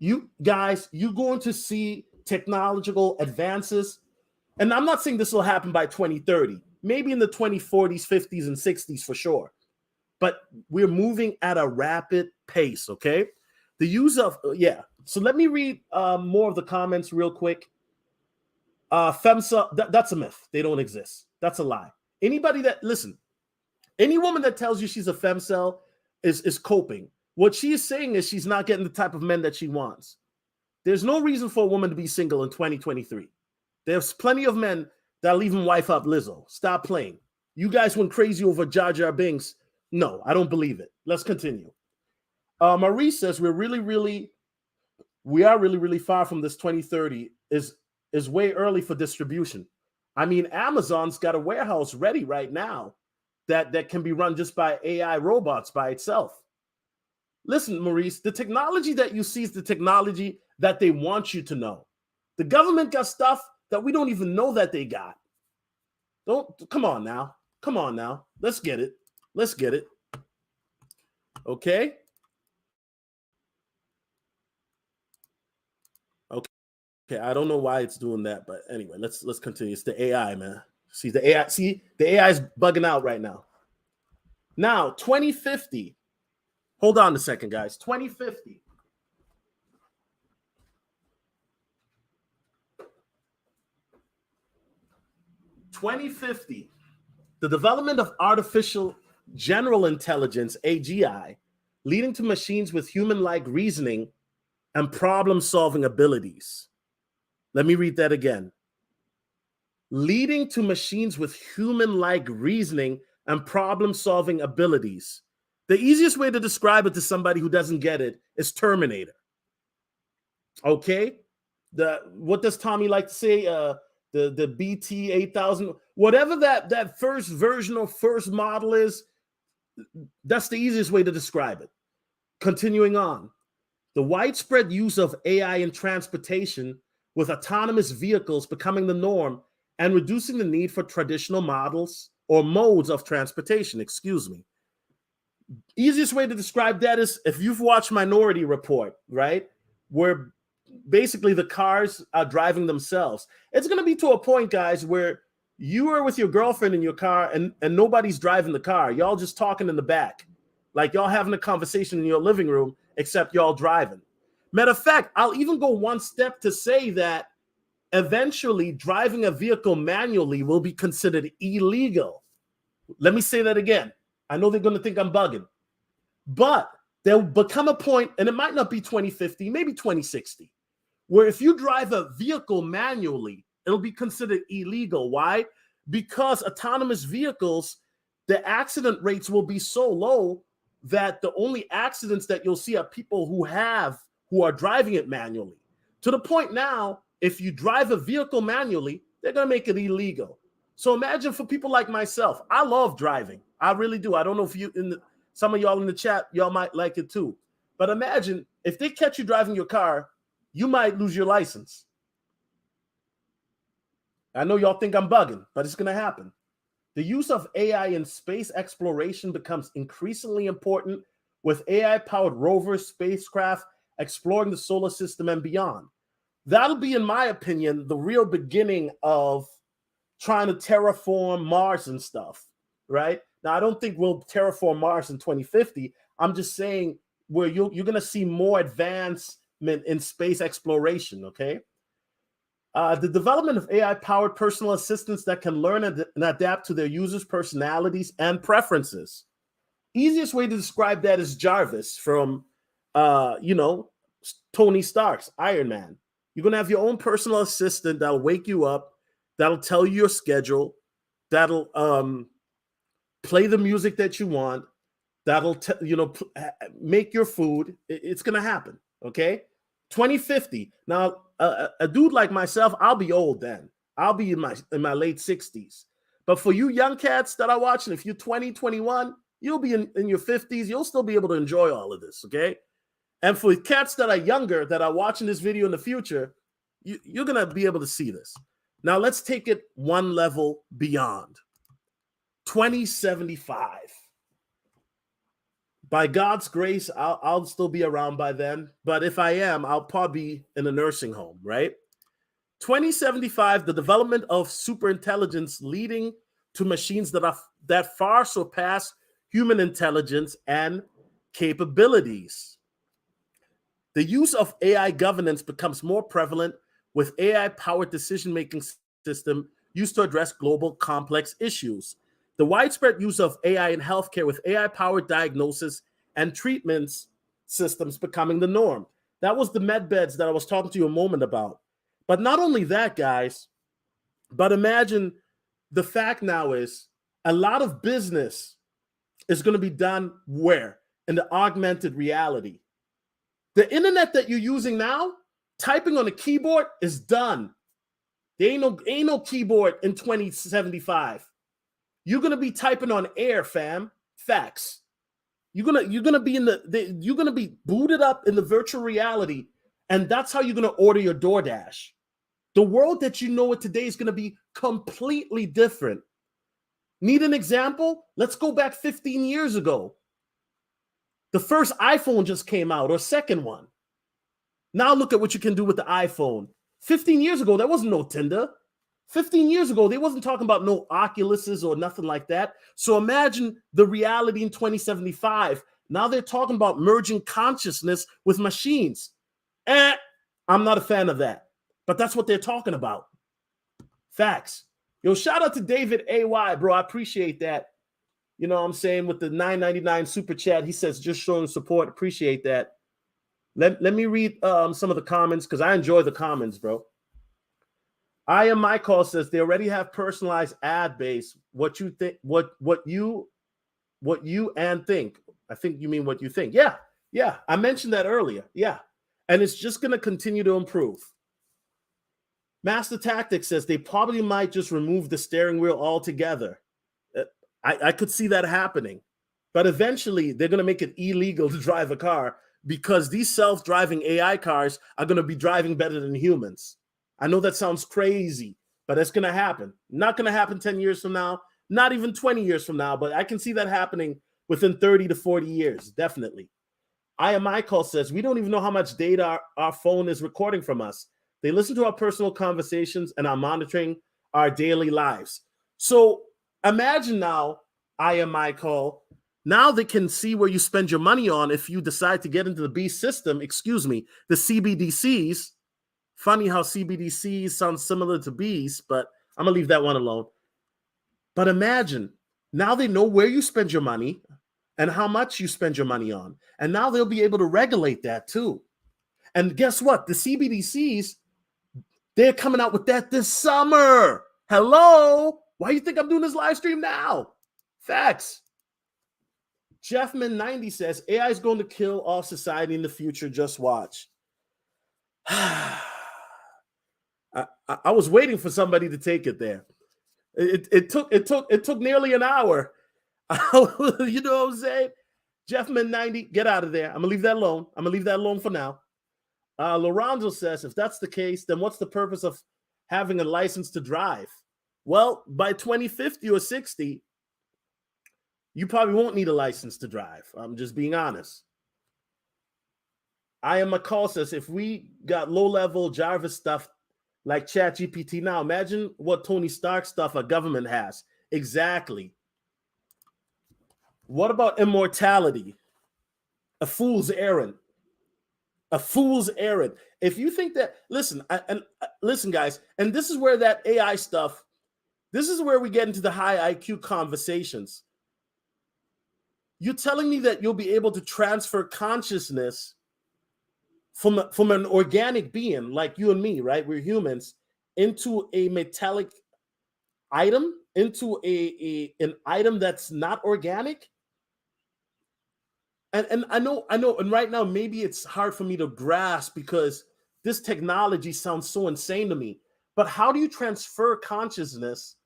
You guys, you're going to see technological advances. And I'm not saying this will happen by 2030, maybe in the 2040s, 50s, and 60s for sure. But we're moving at a rapid pace, okay? The use of, So let me read more of the comments real quick. FEMSA, that's a myth. They don't exist. That's a lie. Any woman that tells you she's a femcel is coping. What she is saying is she's not getting the type of men that she wants. There's no reason for a woman to be single in 2023. There's plenty of men that'll even wife up Lizzo. Stop playing. You guys went crazy over Jar Jar Binks. No, I don't believe it. Let's continue. Marie says we are really, really far from this 2030 is way early for distribution. I mean, Amazon's got a warehouse ready right now that can be run just by AI robots by itself. Listen, Maurice, the technology that you see is the technology that they want you to know. The government got stuff that we don't even know that they got. Come on now. Let's get it. Okay. I don't know why it's doing that, but anyway, let's continue. It's the AI, man. The AI is bugging out right now. Now, 2050. Hold on a second, guys. 2050. The development of artificial general intelligence, AGI, leading to machines with human-like reasoning and problem-solving abilities. Let me read that again. Leading to machines with human-like reasoning and problem-solving abilities. The easiest way to describe it to somebody who doesn't get it is Terminator. Okay? What does Tommy like to say? The BT 8000, whatever that first version or first model is, that's the easiest way to describe it. Continuing on. The widespread use of AI in transportation, with autonomous vehicles becoming the norm and reducing the need for traditional models or modes of transportation, Easiest way to describe that is if you've watched Minority Report, right? Where basically the cars are driving themselves. It's going to be to a point, guys, where you are with your girlfriend in your car and nobody's driving the car. Y'all just talking in the back. Like y'all having a conversation in your living room, except y'all driving. Matter of fact, I'll even go one step to say that eventually driving a vehicle manually will be considered illegal. Let me say that again. I know they're going to think I'm bugging, but there'll become a point, and it might not be 2050, maybe 2060, where if you drive a vehicle manually, it'll be considered illegal. Why? Because autonomous vehicles, the accident rates will be so low that the only accidents that you'll see are people who are driving it manually. To the point now, if you drive a vehicle manually, they're going to make it illegal. So imagine for people like myself, I love driving. I really do. I don't know if some of y'all in the chat, y'all might like it too. But imagine if they catch you driving your car, you might lose your license. I know y'all think I'm bugging, but it's going to happen. The use of AI in space exploration becomes increasingly important, with AI-powered rovers, spacecraft exploring the solar system and beyond. That'll be, in my opinion, the real beginning of trying to terraform Mars and stuff, right? Now, I don't think we'll terraform Mars in 2050. I'm just saying where you're going to see more advancement in space exploration, okay? The development of AI-powered personal assistants that can learn and adapt to their users' personalities and preferences. Easiest way to describe that is Jarvis from, Tony Stark's Iron Man. You're going to have your own personal assistant that'll wake you up, that'll tell you your schedule, that'll play the music that you want, that'll make your food. It's going to happen, okay? 2050. Now, a dude like myself, I'll be old then. I'll be in my late 60s. But for you young cats that are watching, if you're 20, 21, you'll be in your 50s. You'll still be able to enjoy all of this, okay? And for cats that are younger, that are watching this video in the future, you're going to be able to see this. Now, let's take it one level beyond. 2075. By God's grace, I'll still be around by then. But if I am, I'll probably be in a nursing home, right? 2075, the development of superintelligence leading to machines that far surpass human intelligence and capabilities. The use of AI governance becomes more prevalent with AI-powered decision-making system used to address global complex issues. The widespread use of AI in healthcare with AI-powered diagnosis and treatments systems becoming the norm. That was the med beds that I was talking to you a moment about. But not only that, guys, but imagine the fact now is a lot of business is going to be done where? In the augmented reality. The internet that you're using now, typing on a keyboard is done. There ain't no keyboard in 2075. You're gonna be typing on air, fam. Facts. You're gonna be you're gonna be booted up in the virtual reality, and that's how you're gonna order your DoorDash. The world that you know it today is gonna be completely different. Need an example? Let's go back 15 years ago. The first iPhone just came out, or second one. Now look at what you can do with the iPhone. 15 years ago, there wasn't no Tinder. 15 years ago, they wasn't talking about no Oculuses or nothing like that. So imagine the reality in 2075. Now they're talking about merging consciousness with machines. I'm not a fan of that. But that's what they're talking about. Facts. Yo, shout out to David AY, bro. I appreciate that. You know what I'm saying? With the $9.99 super chat, he says, just showing support. Appreciate that. Let me read some of the comments because I enjoy the comments, bro. I am my call says they already have personalized ad base. What you think? What you and think? I think you mean what you think. Yeah. I mentioned that earlier. Yeah, and it's just gonna continue to improve. Master Tactics says they probably might just remove the steering wheel altogether. I could see that happening, but eventually they're gonna make it illegal to drive a car. Because these self-driving AI cars are going to be driving better than humans. I know that sounds crazy, but it's going to happen. Not going to happen 10 years from now, not even 20 years from now, but I can see that happening within 30 to 40 years, definitely. IMI Call says, we don't even know how much data our phone is recording from us. They listen to our personal conversations and are monitoring our daily lives. So imagine now, IMI Call, now they can see where you spend your money on if you decide to get into the beast system, the CBDCs. Funny how CBDCs sound similar to beast, but I'm going to leave that one alone. But imagine, now they know where you spend your money and how much you spend your money on. And now they'll be able to regulate that too. And guess what? The CBDCs, they're coming out with that this summer. Hello? Why do you think I'm doing this live stream now? Facts. Jeffman90 says, AI is going to kill all society in the future. Just watch. I was waiting for somebody to take it there. It took nearly an hour. You know what I'm saying? Jeffman90, get out of there. I'm gonna leave that alone. I'm gonna leave that alone for now. Lorenzo says, if that's the case, then what's the purpose of having a license to drive? Well, by 2050 or 60, you probably won't need a license to drive. I'm just being honest. I am McCall says, if we got low-level Java stuff like ChatGPT now, imagine what Tony Stark stuff a government has. Exactly. What about immortality? A fool's errand. A fool's errand. If you think that, listen, listen, guys, and this is where that AI stuff, this is where we get into the high IQ conversations. You're telling me that you'll be able to transfer consciousness from an organic being like you and me, right? We're humans, into a metallic item, into an item that's not organic. And I know, and right now maybe it's hard for me to grasp because this technology sounds so insane to me. But how do you transfer consciousness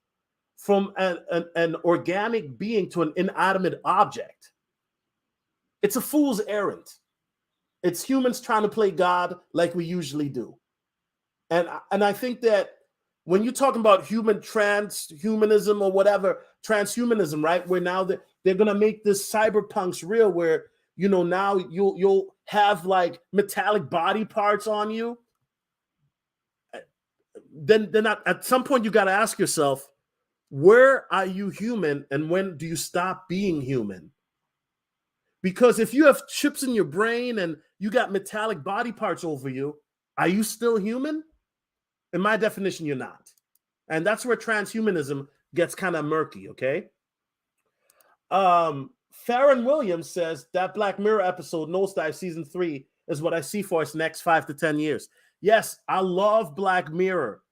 from an organic being to an inanimate object? It's a fool's errand. It's humans trying to play God like we usually do. And I think that when you're talking about transhumanism or whatever, transhumanism, right? Where now they're going to make this cyberpunks real where, you know, now you'll have like metallic body parts on you. then at some point you got to ask yourself, where are you human and when do you stop being human? Because if you have chips in your brain and you got metallic body parts over you, are you still human? In my definition, you're not. And that's where transhumanism gets kind of murky, okay? Farron Williams says that Black Mirror episode, Nosedive Season 3, is what I see for us next 5 to 10 years. Yes, I love Black Mirror.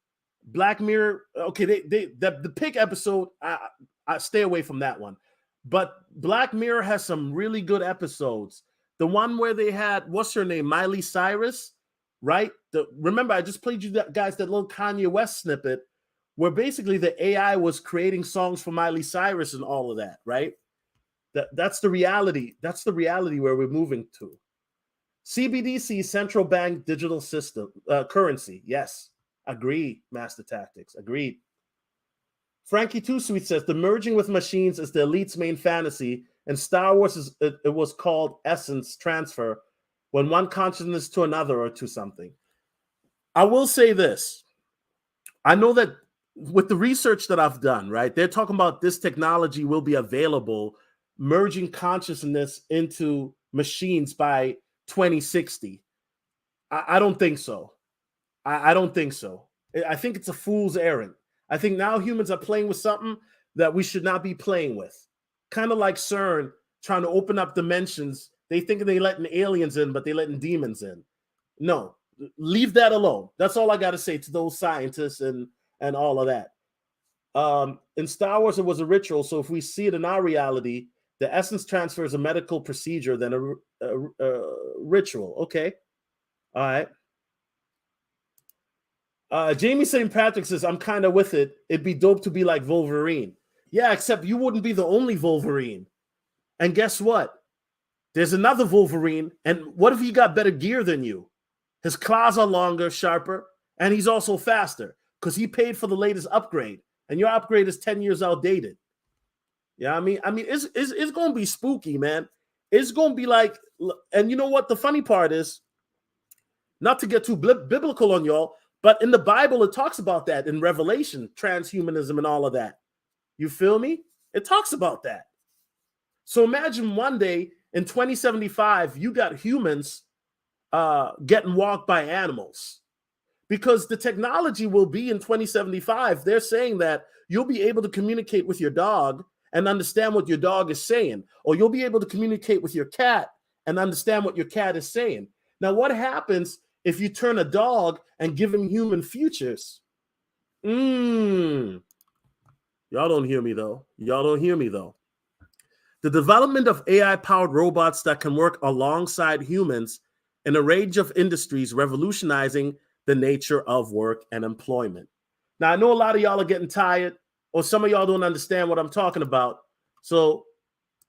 Black Mirror, okay, the pig episode, I stay away from that one. But Black Mirror has some really good episodes. The one where they had, what's her name, Miley Cyrus, right? Remember, I just played you guys that little Kanye West snippet where basically the AI was creating songs for Miley Cyrus and all of that, right? That's the reality. That's the reality where we're moving to. CBDC, central bank digital system, currency. Yes, agreed, Master Tactics, agreed. Frankie Too Sweet says the merging with machines is the elite's main fantasy, and Star Wars it was called essence transfer, when one consciousness to another or to something. I will say this. I know that with the research that I've done, right, they're talking about this technology will be available, merging consciousness into machines by 2060. I don't think so. I don't think so. I think it's a fool's errand. I think now humans are playing with something that we should not be playing with. Kind of like CERN trying to open up dimensions. They think they're letting aliens in, but they're letting demons in. No, leave that alone. That's all I got to say to those scientists and all of that. In Star Wars, it was a ritual. So if we see it in our reality, the essence transfer is a medical procedure than a ritual. Okay. All right. Jamie St. Patrick says, I'm kind of with it. It'd be dope to be like Wolverine. Yeah, except you wouldn't be the only Wolverine. And guess what? There's another Wolverine. And what if he got better gear than you? His claws are longer, sharper, and he's also faster because he paid for the latest upgrade. And your upgrade is 10 years outdated. Yeah, I mean, it's going to be spooky, man. It's going to be like, and you know what? The funny part is, not to get too biblical on y'all, but in the Bible, it talks about that in Revelation, transhumanism and all of that. You feel me? It talks about that. So imagine one day in 2075, you got humans getting walked by animals. Because the technology will be in 2075. They're saying that you'll be able to communicate with your dog and understand what your dog is saying. Or you'll be able to communicate with your cat and understand what your cat is saying. Now, what happens if you turn a dog and give him human features? Y'all don't hear me, though. Y'all don't hear me, though. The development of AI-powered robots that can work alongside humans in a range of industries, revolutionizing the nature of work and employment. Now, I know a lot of y'all are getting tired, or some of y'all don't understand what I'm talking about. So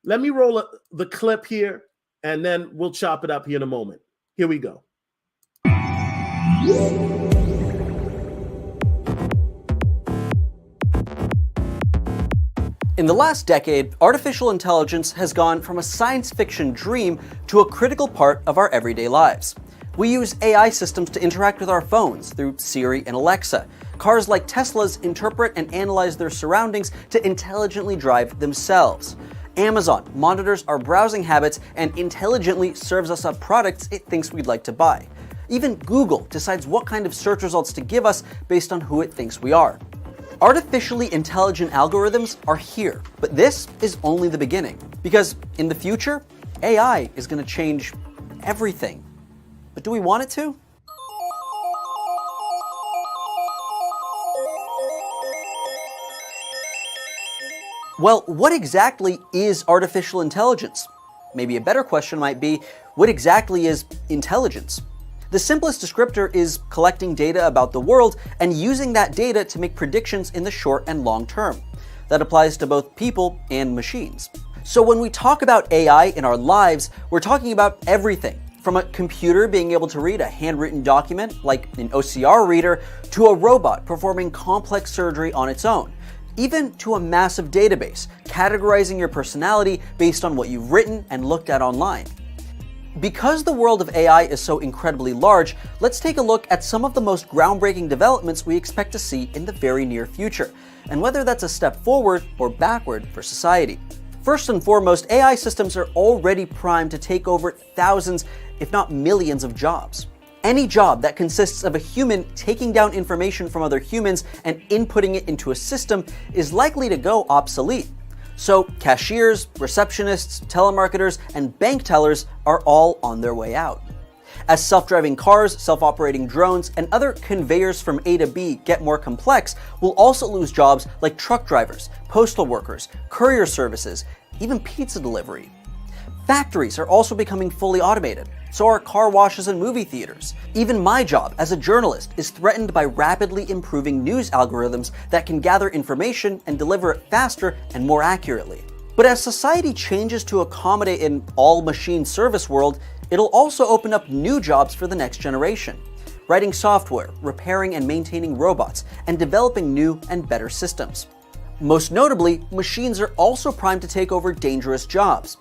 let me roll the clip here, and then we'll chop it up here in a moment. Here we go. In the last decade, artificial intelligence has gone from a science fiction dream to a critical part of our everyday lives. We use AI systems to interact with our phones through Siri and Alexa. Cars like Teslas interpret and analyze their surroundings to intelligently drive themselves. Amazon monitors our browsing habits and intelligently serves us up products it thinks we'd like to buy. Even Google decides what kind of search results to give us based on who it thinks we are. Artificially intelligent algorithms are here, but this is only the beginning. Because in the future, AI is going to change everything. But do we want it to? Well, what exactly is artificial intelligence? Maybe a better question might be, what exactly is intelligence? The simplest descriptor is collecting data about the world and using that data to make predictions in the short and long term. That applies to both people and machines. So when we talk about AI in our lives, we're talking about everything, from a computer being able to read a handwritten document, like an OCR reader, to a robot performing complex surgery on its own, even to a massive database, categorizing your personality based on what you've written and looked at online. Because the world of AI is so incredibly large, let's take a look at some of the most groundbreaking developments we expect to see in the very near future, and whether that's a step forward or backward for society. First and foremost, AI systems are already primed to take over thousands, if not millions of jobs. Any job that consists of a human taking down information from other humans and inputting it into a system is likely to go obsolete. So cashiers, receptionists, telemarketers, and bank tellers are all on their way out. As self-driving cars, self-operating drones, and other conveyors from A to B get more complex, we'll also lose jobs like truck drivers, postal workers, courier services, even pizza delivery. Factories are also becoming fully automated, so are car washes and movie theaters. Even my job as a journalist is threatened by rapidly improving news algorithms that can gather information and deliver it faster and more accurately. But as society changes to accommodate an all-machine service world, it'll also open up new jobs for the next generation. Writing software, repairing and maintaining robots, and developing new and better systems. Most notably, machines are also primed to take over dangerous jobs.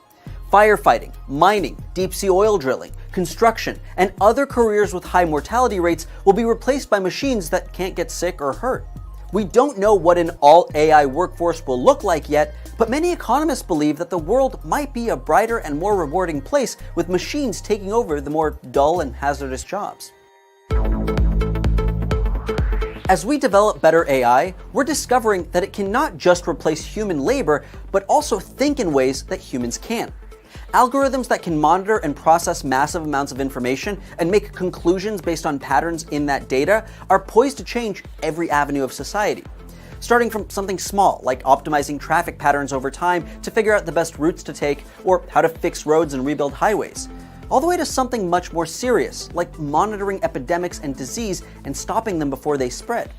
Firefighting, mining, deep-sea oil drilling, construction, and other careers with high mortality rates will be replaced by machines that can't get sick or hurt. We don't know what an all-AI workforce will look like yet, but many economists believe that the world might be a brighter and more rewarding place with machines taking over the more dull and hazardous jobs. As we develop better AI, we're discovering that it can not just replace human labor, but also think in ways that humans can't. Algorithms that can monitor and process massive amounts of information and make conclusions based on patterns in that data are poised to change every avenue of society. Starting from something small, like optimizing traffic patterns over time to figure out the best routes to take or how to fix roads and rebuild highways, all the way to something much more serious, like monitoring epidemics and disease and stopping them before they spread.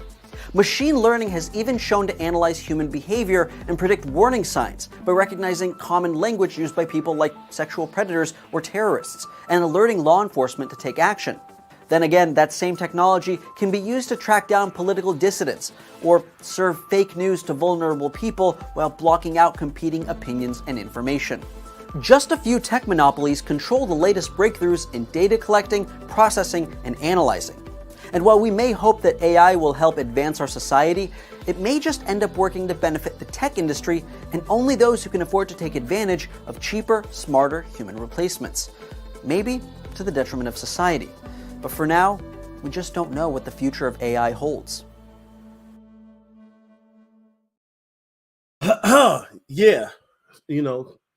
Machine learning has even shown to analyze human behavior and predict warning signs by recognizing common language used by people like sexual predators or terrorists, and alerting law enforcement to take action. Then again, that same technology can be used to track down political dissidents, or serve fake news to vulnerable people while blocking out competing opinions and information. Just a few tech monopolies control the latest breakthroughs in data collecting, processing, and analyzing. And while we may hope that AI will help advance our society, it may just end up working to benefit the tech industry and only those who can afford to take advantage of cheaper, smarter human replacements. Maybe to the detriment of society. But for now, we just don't know what the future of AI holds. Yeah,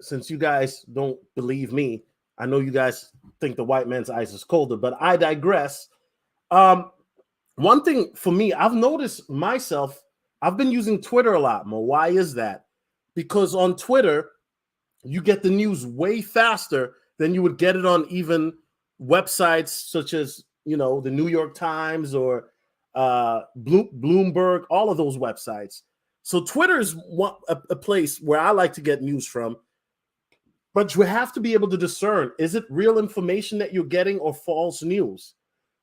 since you guys don't believe me, I know you guys think the white man's ice is colder, but I digress. One thing for me, I've noticed myself, I've been using Twitter a lot more. Why is that? Because on Twitter, you get the news way faster than you would get it on even websites such as, the New York Times or Bloomberg, all of those websites. So Twitter is a place where I like to get news from, but you have to be able to discern, is it real information that you're getting or false news?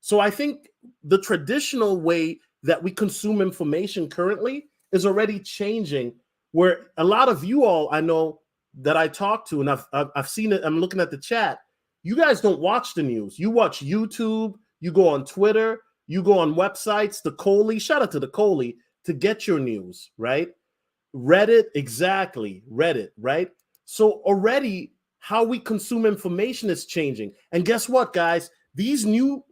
So I think the traditional way that we consume information currently is already changing, where a lot of you all I know that I talk to, and I've seen it, I'm looking at the chat, you guys don't watch the news. You watch YouTube, you go on Twitter, you go on websites, the Coley, shout out to the Coley, to get your news, right? Reddit, exactly, Reddit, right? So already how we consume information is changing. And guess what, guys? These new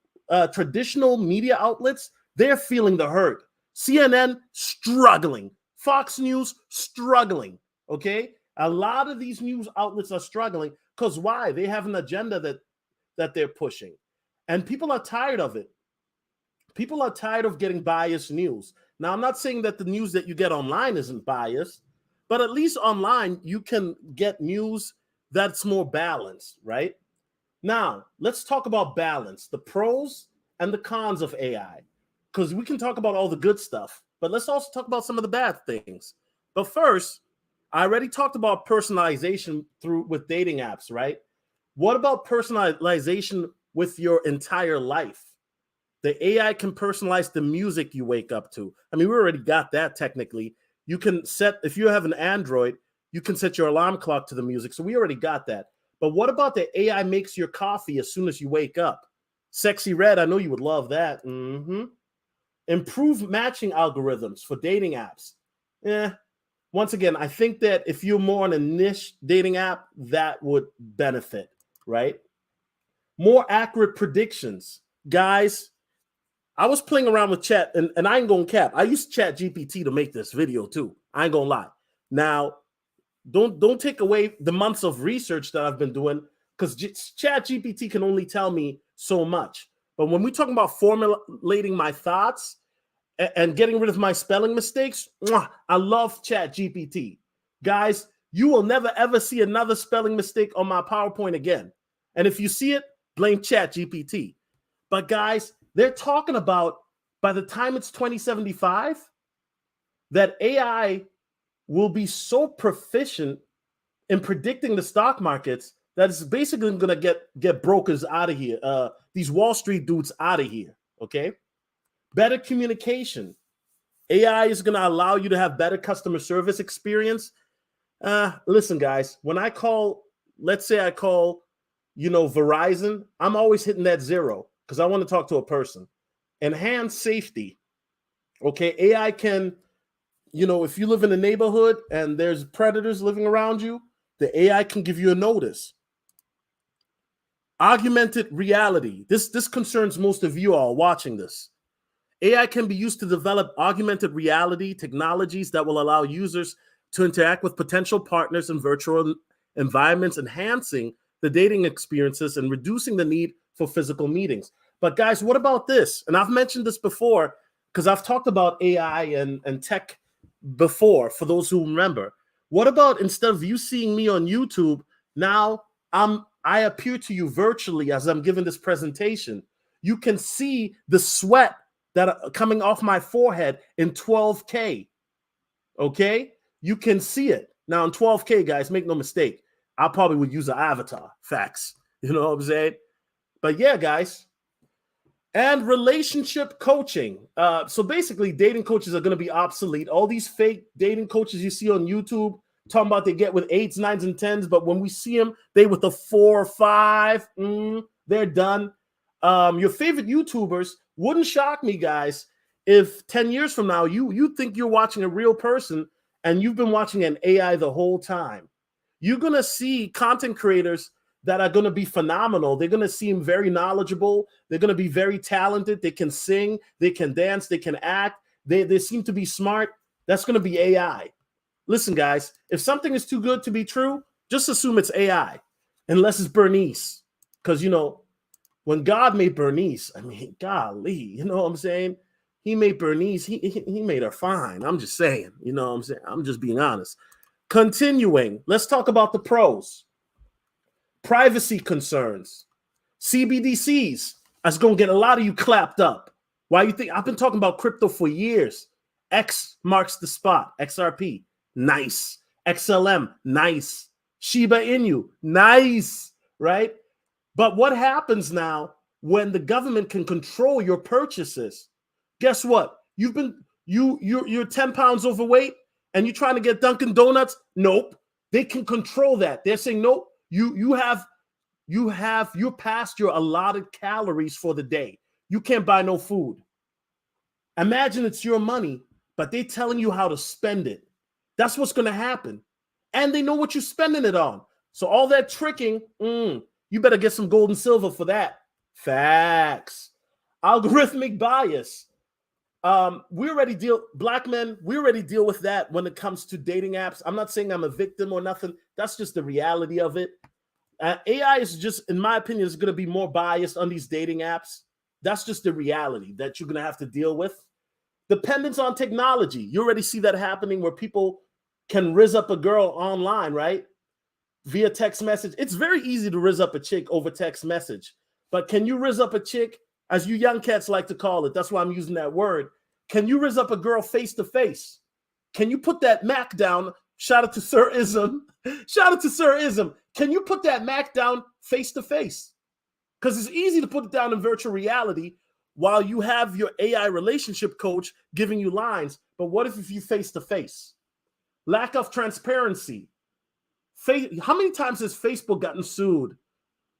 traditional media outlets, they're feeling the hurt. CNN struggling, Fox News struggling, okay? A lot of these news outlets are struggling because why? They have an agenda that they're pushing. And people are tired of it. People are tired of getting biased news. Now, I'm not saying that the news that you get online isn't biased, but at least online, you can get news that's more balanced, right? Now, let's talk about balance, the pros and the cons of AI, because we can talk about all the good stuff, but let's also talk about some of the bad things. But first, I already talked about personalization with dating apps, right? What about personalization with your entire life? The AI can personalize the music you wake up to. I mean, we already got that technically. You can set, if you have an Android, you can set your alarm clock to the music. So we already got that. But what about the AI makes your coffee as soon as you wake up? Sexy Red, I know you would love that. Improve matching algorithms for dating apps. Once again, I think that if you're more on a niche dating app, that would benefit, right? More accurate predictions. Guys, I was playing around with chat, and I ain't gonna cap. I used Chat GPT to make this video too. I ain't gonna lie. Now, don't take away the months of research that I've been doing, because Chat GPT can only tell me so much. But when we're talking about formulating my thoughts and getting rid of my spelling mistakes, I love Chat GPT. Guys, you will never ever see another spelling mistake on my PowerPoint again. And if you see it, blame Chat GPT. But guys, they're talking about by the time it's 2075, that AI will be so proficient in predicting the stock markets that it's basically going to get brokers out of here, these Wall Street dudes out of here, okay? Better communication. AI is going to allow you to have better customer service experience. Listen, guys, when I call, let's say I call, Verizon, I'm always hitting that 0 because I want to talk to a person. Enhanced safety. Okay, AI can, if you live in a neighborhood and there's predators living around you, the AI can give you a notice. Augmented reality. This concerns most of you all watching this. AI can be used to develop augmented reality technologies that will allow users to interact with potential partners in virtual environments, enhancing the dating experiences and reducing the need for physical meetings. But guys, what about this? And I've mentioned this before because I've talked about AI and tech before, for those who remember. What about instead of you seeing me on YouTube, now I appear to you virtually as I'm giving this presentation. You can see the sweat that are coming off my forehead in 12K. Okay? You can see it. Now in 12K, guys, make no mistake, I probably would use an avatar. Facts. You know what I'm saying? But yeah, guys. And relationship coaching. So basically, dating coaches are going to be obsolete. All these fake dating coaches you see on YouTube talking about they get with 8s, 9s, and 10s, but when we see them, they with a 4 or 5. They're done. Your favorite YouTubers, wouldn't shock me, guys, if 10 years from now you think you're watching a real person and you've been watching an AI the whole time. You're going to see content creators that are going to be phenomenal. They're going to seem very knowledgeable. They're going to be very talented. They can sing, they can dance, they can act. They seem to be smart. That's going to be AI. Listen, guys, if something is too good to be true, just assume it's AI, unless it's Bernice. Because, when God made Bernice, I mean, golly, you know what I'm saying? He made Bernice, he made her fine. I'm just saying, you know what I'm saying? I'm just being honest. Continuing, let's talk about the pros. Privacy concerns. CBDCs. That's going to get a lot of you clapped up. Why you think? I've been talking about crypto for years. X marks the spot. XRP, nice. XLM, nice. Shiba Inu, nice, right? But what happens now when the government can control your purchases? Guess what? You're 10 pounds overweight and you're trying to get Dunkin' Donuts? Nope. They can control that. They're saying, nope, you're past your allotted calories for the day. You can't buy no food. Imagine it's your money, but they're telling you how to spend it. That's what's going to happen. And they know what you're spending it on. So all that tricking, you better get some gold and silver for that. Facts. Algorithmic bias. Black men, we already deal with that when it comes to dating apps. I'm not saying I'm a victim or nothing. That's just the reality of it. AI is just, in my opinion, is going to be more biased on these dating apps. That's just the reality that you're going to have to deal with. Dependence on technology. You already see that happening where people can rizz up a girl online, right? Via text message. It's very easy to rizz up a chick over text message. But can you rizz up a chick, as you young cats like to call it? That's why I'm using that word. Can you rizz up a girl face to face? Can you put that Mac down? Shout out to Sir Ism. Shout out to Sir Ism. Can you put that Mac down face to face? Because it's easy to put it down in virtual reality while you have your AI relationship coach giving you lines. But what if you face to face? Lack of transparency. How many times has Facebook gotten sued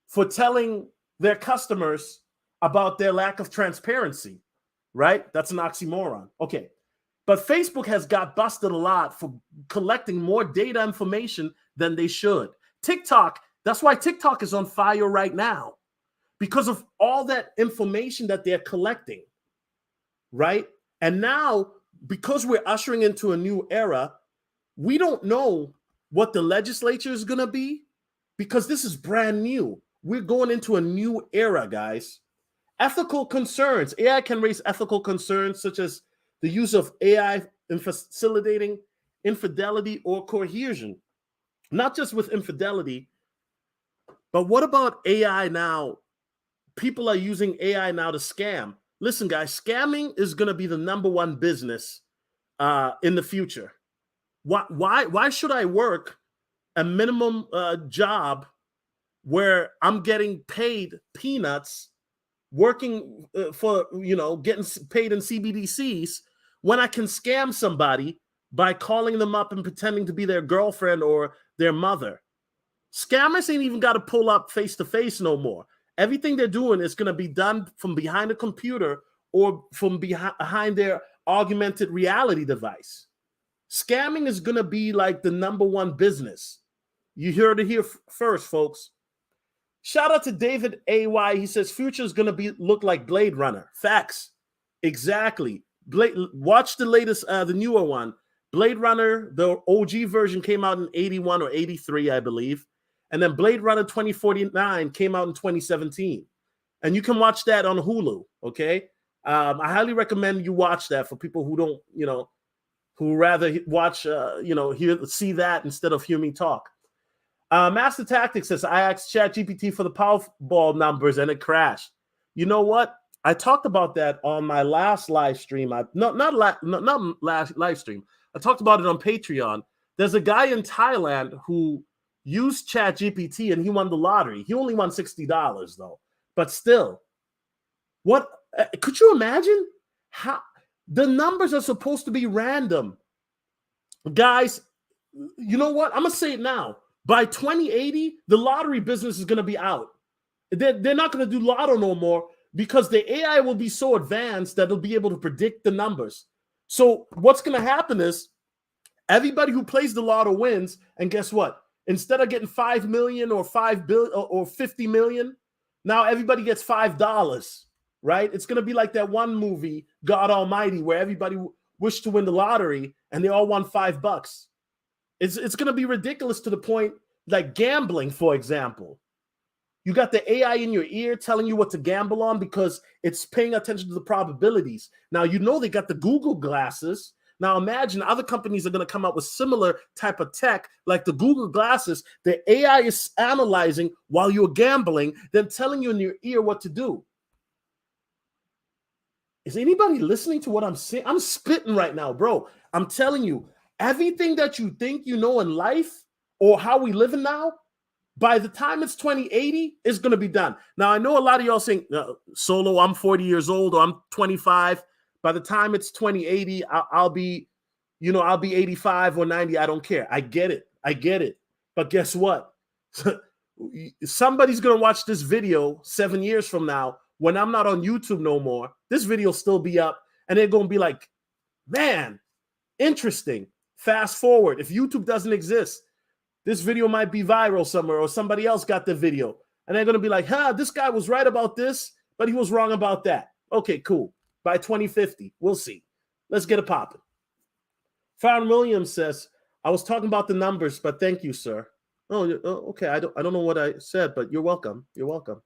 for telling their customers about their lack of transparency, right? That's an oxymoron. Okay. But Facebook has got busted a lot for collecting more data information than they should. TikTok, that's why TikTok is on fire right now, because of all that information that they're collecting, right? And now, because we're ushering into a new era, we don't know what the legislature is going to be, because this is brand new. We're going into a new era, guys. Ethical concerns. AI can raise ethical concerns such as the use of AI in facilitating infidelity or coercion. Not just with infidelity, but what about AI now? People are using AI now to scam. Listen, guys, scamming is going to be the #1 business in the future. Why should I work a minimum job where I'm getting paid peanuts, working for, getting paid in CBDCs, when I can scam somebody by calling them up and pretending to be their girlfriend or their mother? Scammers ain't even got to pull up face to face no more. Everything they're doing is going to be done from behind a computer or from behind their augmented reality device. Scamming is going to be like the #1 business. You heard it here first, folks. Shout out to David AY. He says future is going to look like Blade Runner. Facts. Exactly. Watch the latest, the newer one. Blade Runner, the OG version came out in 81 or 83, I believe. And then Blade Runner 2049 came out in 2017. And you can watch that on Hulu, okay? I highly recommend you watch that for people who don't, who rather watch, see that instead of hear me talk. Master Tactics says, I asked ChatGPT for the Powerball numbers and it crashed. You know what? I talked about that on my last live stream. Not last live stream. I talked about it on Patreon. There's a guy in Thailand who used ChatGPT and he won the lottery. He only won $60 though. But still, what could you imagine? How the numbers are supposed to be random. Guys, you know what? I'm gonna say it now. By 2080, the lottery business is gonna be out. They're not gonna do lotto no more because the AI will be so advanced that it'll be able to predict the numbers. So what's gonna happen is everybody who plays the lotto wins, and guess what? Instead of getting 5 million or 5 billion or 50 million, now everybody gets $5, right? It's going to be like that one movie, God Almighty, where everybody wished to win the lottery and they all won $5. It's going to be ridiculous to the point like gambling, for example. You got the AI in your ear telling you what to gamble on because it's paying attention to the probabilities. Now, they got the Google glasses. Now imagine other companies are going to come out with similar type of tech like the Google glasses. The AI is analyzing while you're gambling, then telling you in your ear what to do. Is anybody listening to what I'm saying? I'm spitting right now, bro. I'm telling you, everything that you think you know in life or how we live in now, by the time it's 2080, it's going to be done. Now, I know a lot of y'all saying, Solo, I'm 40 years old or I'm 25. By the time it's 2080, I'll be 85 or 90. I don't care. I get it. But guess what? Somebody's going to watch this video 7 years from now when I'm not on YouTube no more. This video will still be up and they're going to be like, man, interesting. Fast forward. If YouTube doesn't exist, this video might be viral somewhere or somebody else got the video. And they're going to be like, this guy was right about this, but he was wrong about that. Okay, cool. By 2050, we'll see. Let's get it popping. Farron Williams says, I was talking about the numbers, but thank you, sir. Oh, okay. I don't know what I said, but you're welcome. You're welcome.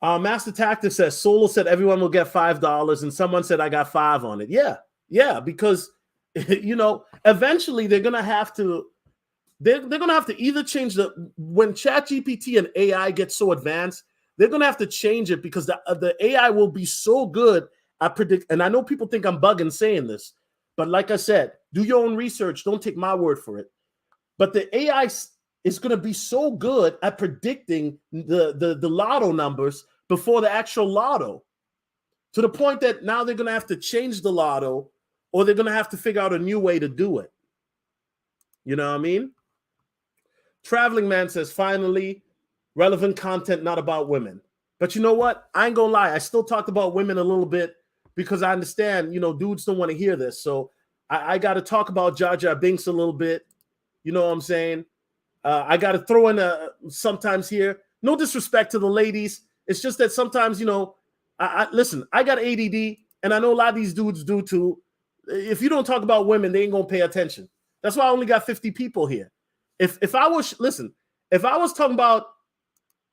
Master Tactic says, Solo said everyone will get $5, and someone said I got 5 on it. Yeah, because, eventually they're going to have to, they're going to have to either change when ChatGPT and AI get so advanced, they're going to have to change it because the AI will be so good at predict. And I know people think I'm bugging saying this, but like I said, do your own research. Don't take my word for it. But the AI is going to be so good at predicting the lotto numbers before the actual lotto, to the point that now they're going to have to change the lotto or they're going to have to figure out a new way to do it. You know what I mean? Traveling Man says, finally, relevant content, not about women. But you know what? I ain't gonna lie. I still talked about women a little bit because I understand, dudes don't want to hear this. So I got to talk about Jar Jar Binks a little bit. You know what I'm saying? I got to throw in sometimes here. No disrespect to the ladies. It's just that sometimes, listen, I got ADD, and I know a lot of these dudes do too. If you don't talk about women, they ain't gonna pay attention. That's why I only got 50 people here. If I was talking about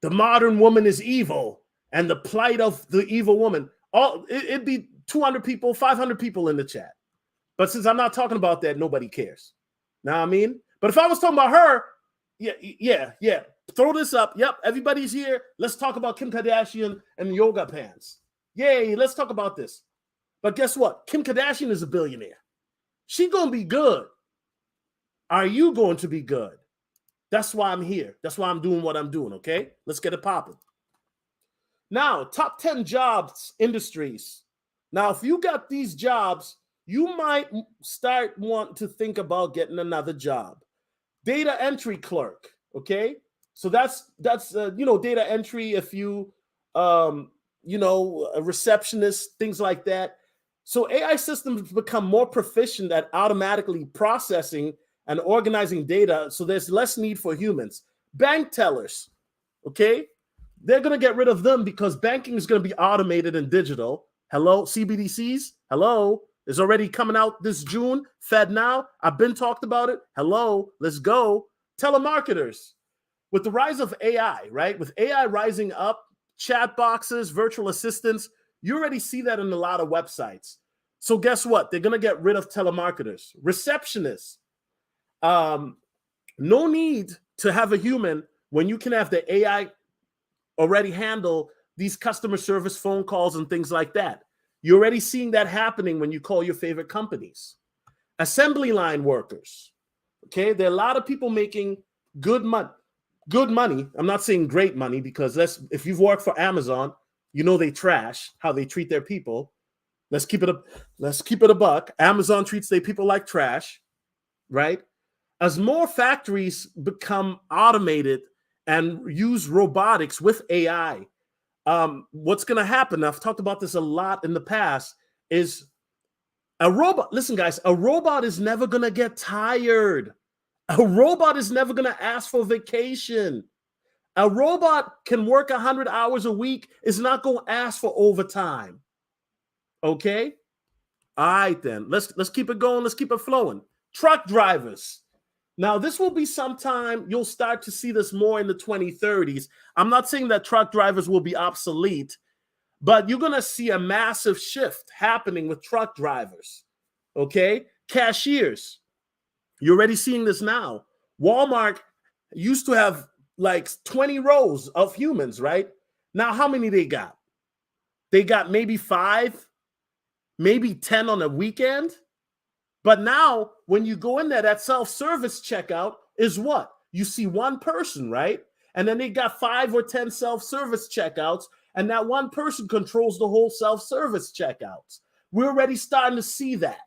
the modern woman is evil and the plight of the evil woman, it'd be 200 people, 500 people in the chat. But since I'm not talking about that, nobody cares. Know what I mean? But if I was talking about her, yeah. Throw this up. Yep, everybody's here. Let's talk about Kim Kardashian and yoga pants. Yay, let's talk about this. But guess what? Kim Kardashian is a billionaire. She gonna be good. Are you going to be good? That's why I'm here. That's why I'm doing what I'm doing, okay? Let's get it popping. Now, top 10 jobs, industries. Now, if you got these jobs, you might start wanting to think about getting another job. Data entry clerk, okay? So that's data entry, if you, a receptionist, things like that. So AI systems become more proficient at automatically processing and organizing data, so there's less need for humans. Bank tellers, okay? They're going to get rid of them because banking is going to be automated and digital. Hello, CBDCs? Hello, it's already coming out this June. Fed now. I've been talked about it. Hello, let's go. Telemarketers. With the rise of AI, right? With AI rising up, chat boxes, virtual assistants, you already see that in a lot of websites. So guess what? They're going to get rid of telemarketers. Receptionists. No need to have a human when you can have the AI already handle these customer service phone calls and things like that. You're already seeing that happening when you call your favorite companies. Assembly line workers. Okay, there are a lot of people making good money. Good money. I'm not saying great money because if you've worked for Amazon, you know they trash how they treat their people. Let's keep it a buck. Amazon treats their people like trash, right? As more factories become automated and use robotics with AI, what's going to happen, I've talked about this a lot in the past, is a robot. Listen, guys, a robot is never going to get tired. A robot is never going to ask for vacation. A robot can work 100 hours a week, is not going to ask for overtime. Okay? All right, then. Let's keep it going. Let's keep it flowing. Truck drivers. Now, this will be sometime, you'll start to see this more in the 2030s. I'm not saying that truck drivers will be obsolete, but you're going to see a massive shift happening with truck drivers, okay? Cashiers, you're already seeing this now. Walmart used to have like 20 rows of humans, right? Now, how many they got? They got maybe 5, maybe 10 on a weekend. But now, when you go in there, that self-service checkout is what? You see one person, right? And then they got 5 or 10 self-service checkouts, and that one person controls the whole self-service checkouts. We're already starting to see that.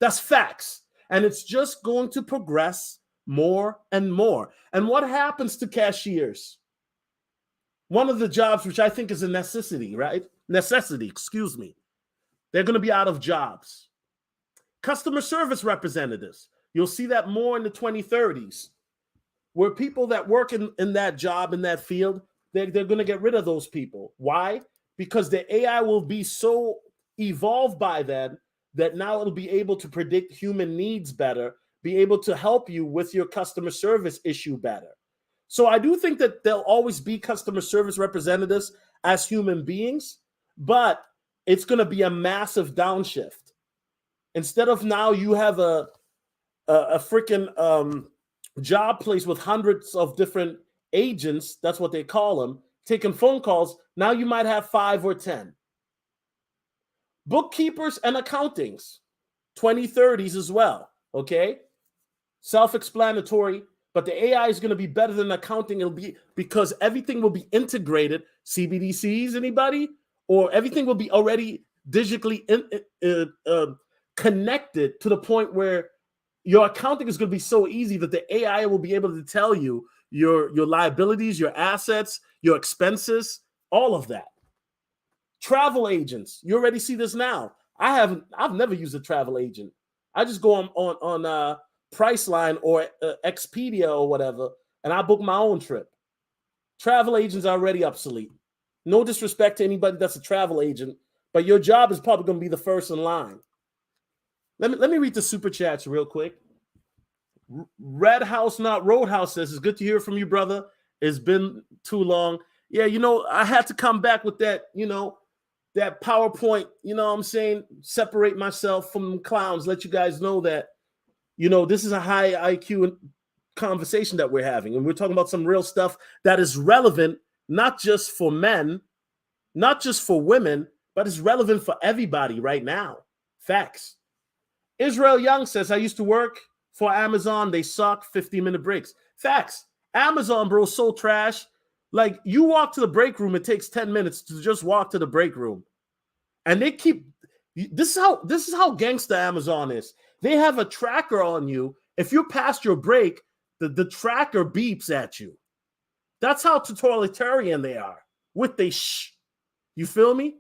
That's facts. And it's just going to progress more and more. And what happens to cashiers? One of the jobs, which I think is a necessity, right? Excuse me. They're going to be out of jobs. Customer service representatives. You'll see that more in the 2030s, where people that work in that job, in that field, they're going to get rid of those people. Why? Because the AI will be so evolved by then that now it'll be able to predict human needs better, be able to help you with your customer service issue better. So I do think that there'll always be customer service representatives as human beings, but it's going to be a massive downshift. Instead of now you have a freaking job place with hundreds of different agents, that's what they call them, taking phone calls, now you might have 5 or 10. Bookkeepers and accountings, 2030s as well, okay? Self-explanatory, but the AI is going to be better than accounting. It'll be because everything will be integrated. CBDCs, anybody? Or everything will be already digitally connected to the point where your accounting is going to be so easy that the AI will be able to tell you your liabilities, your assets, your expenses, all of that. Travel agents, you already see this now. I've never used a travel agent. I just go on Priceline or Expedia or whatever, and I book my own trip. Travel agents are already obsolete. No disrespect to anybody that's a travel agent, but your job is probably going to be the first in line. Let me read the super chats real quick. Red House, not Roadhouse says, it's good to hear from you, brother. It's been too long. Yeah, I had to come back with that, that PowerPoint, what I'm saying? Separate myself from clowns, let you guys know that, this is a high IQ conversation that we're having. And we're talking about some real stuff that is relevant, not just for men, not just for women, but it's relevant for everybody right now. Facts. Israel Young says, I used to work for Amazon. They suck. 15-minute breaks. Facts. Amazon, bro, so trash. Like, you walk to the break room, it takes 10 minutes to just walk to the break room. And they keep, this is how gangster Amazon is. They have a tracker on you. If you're past your break, the tracker beeps at you. That's how totalitarian they are with they shh. You feel me?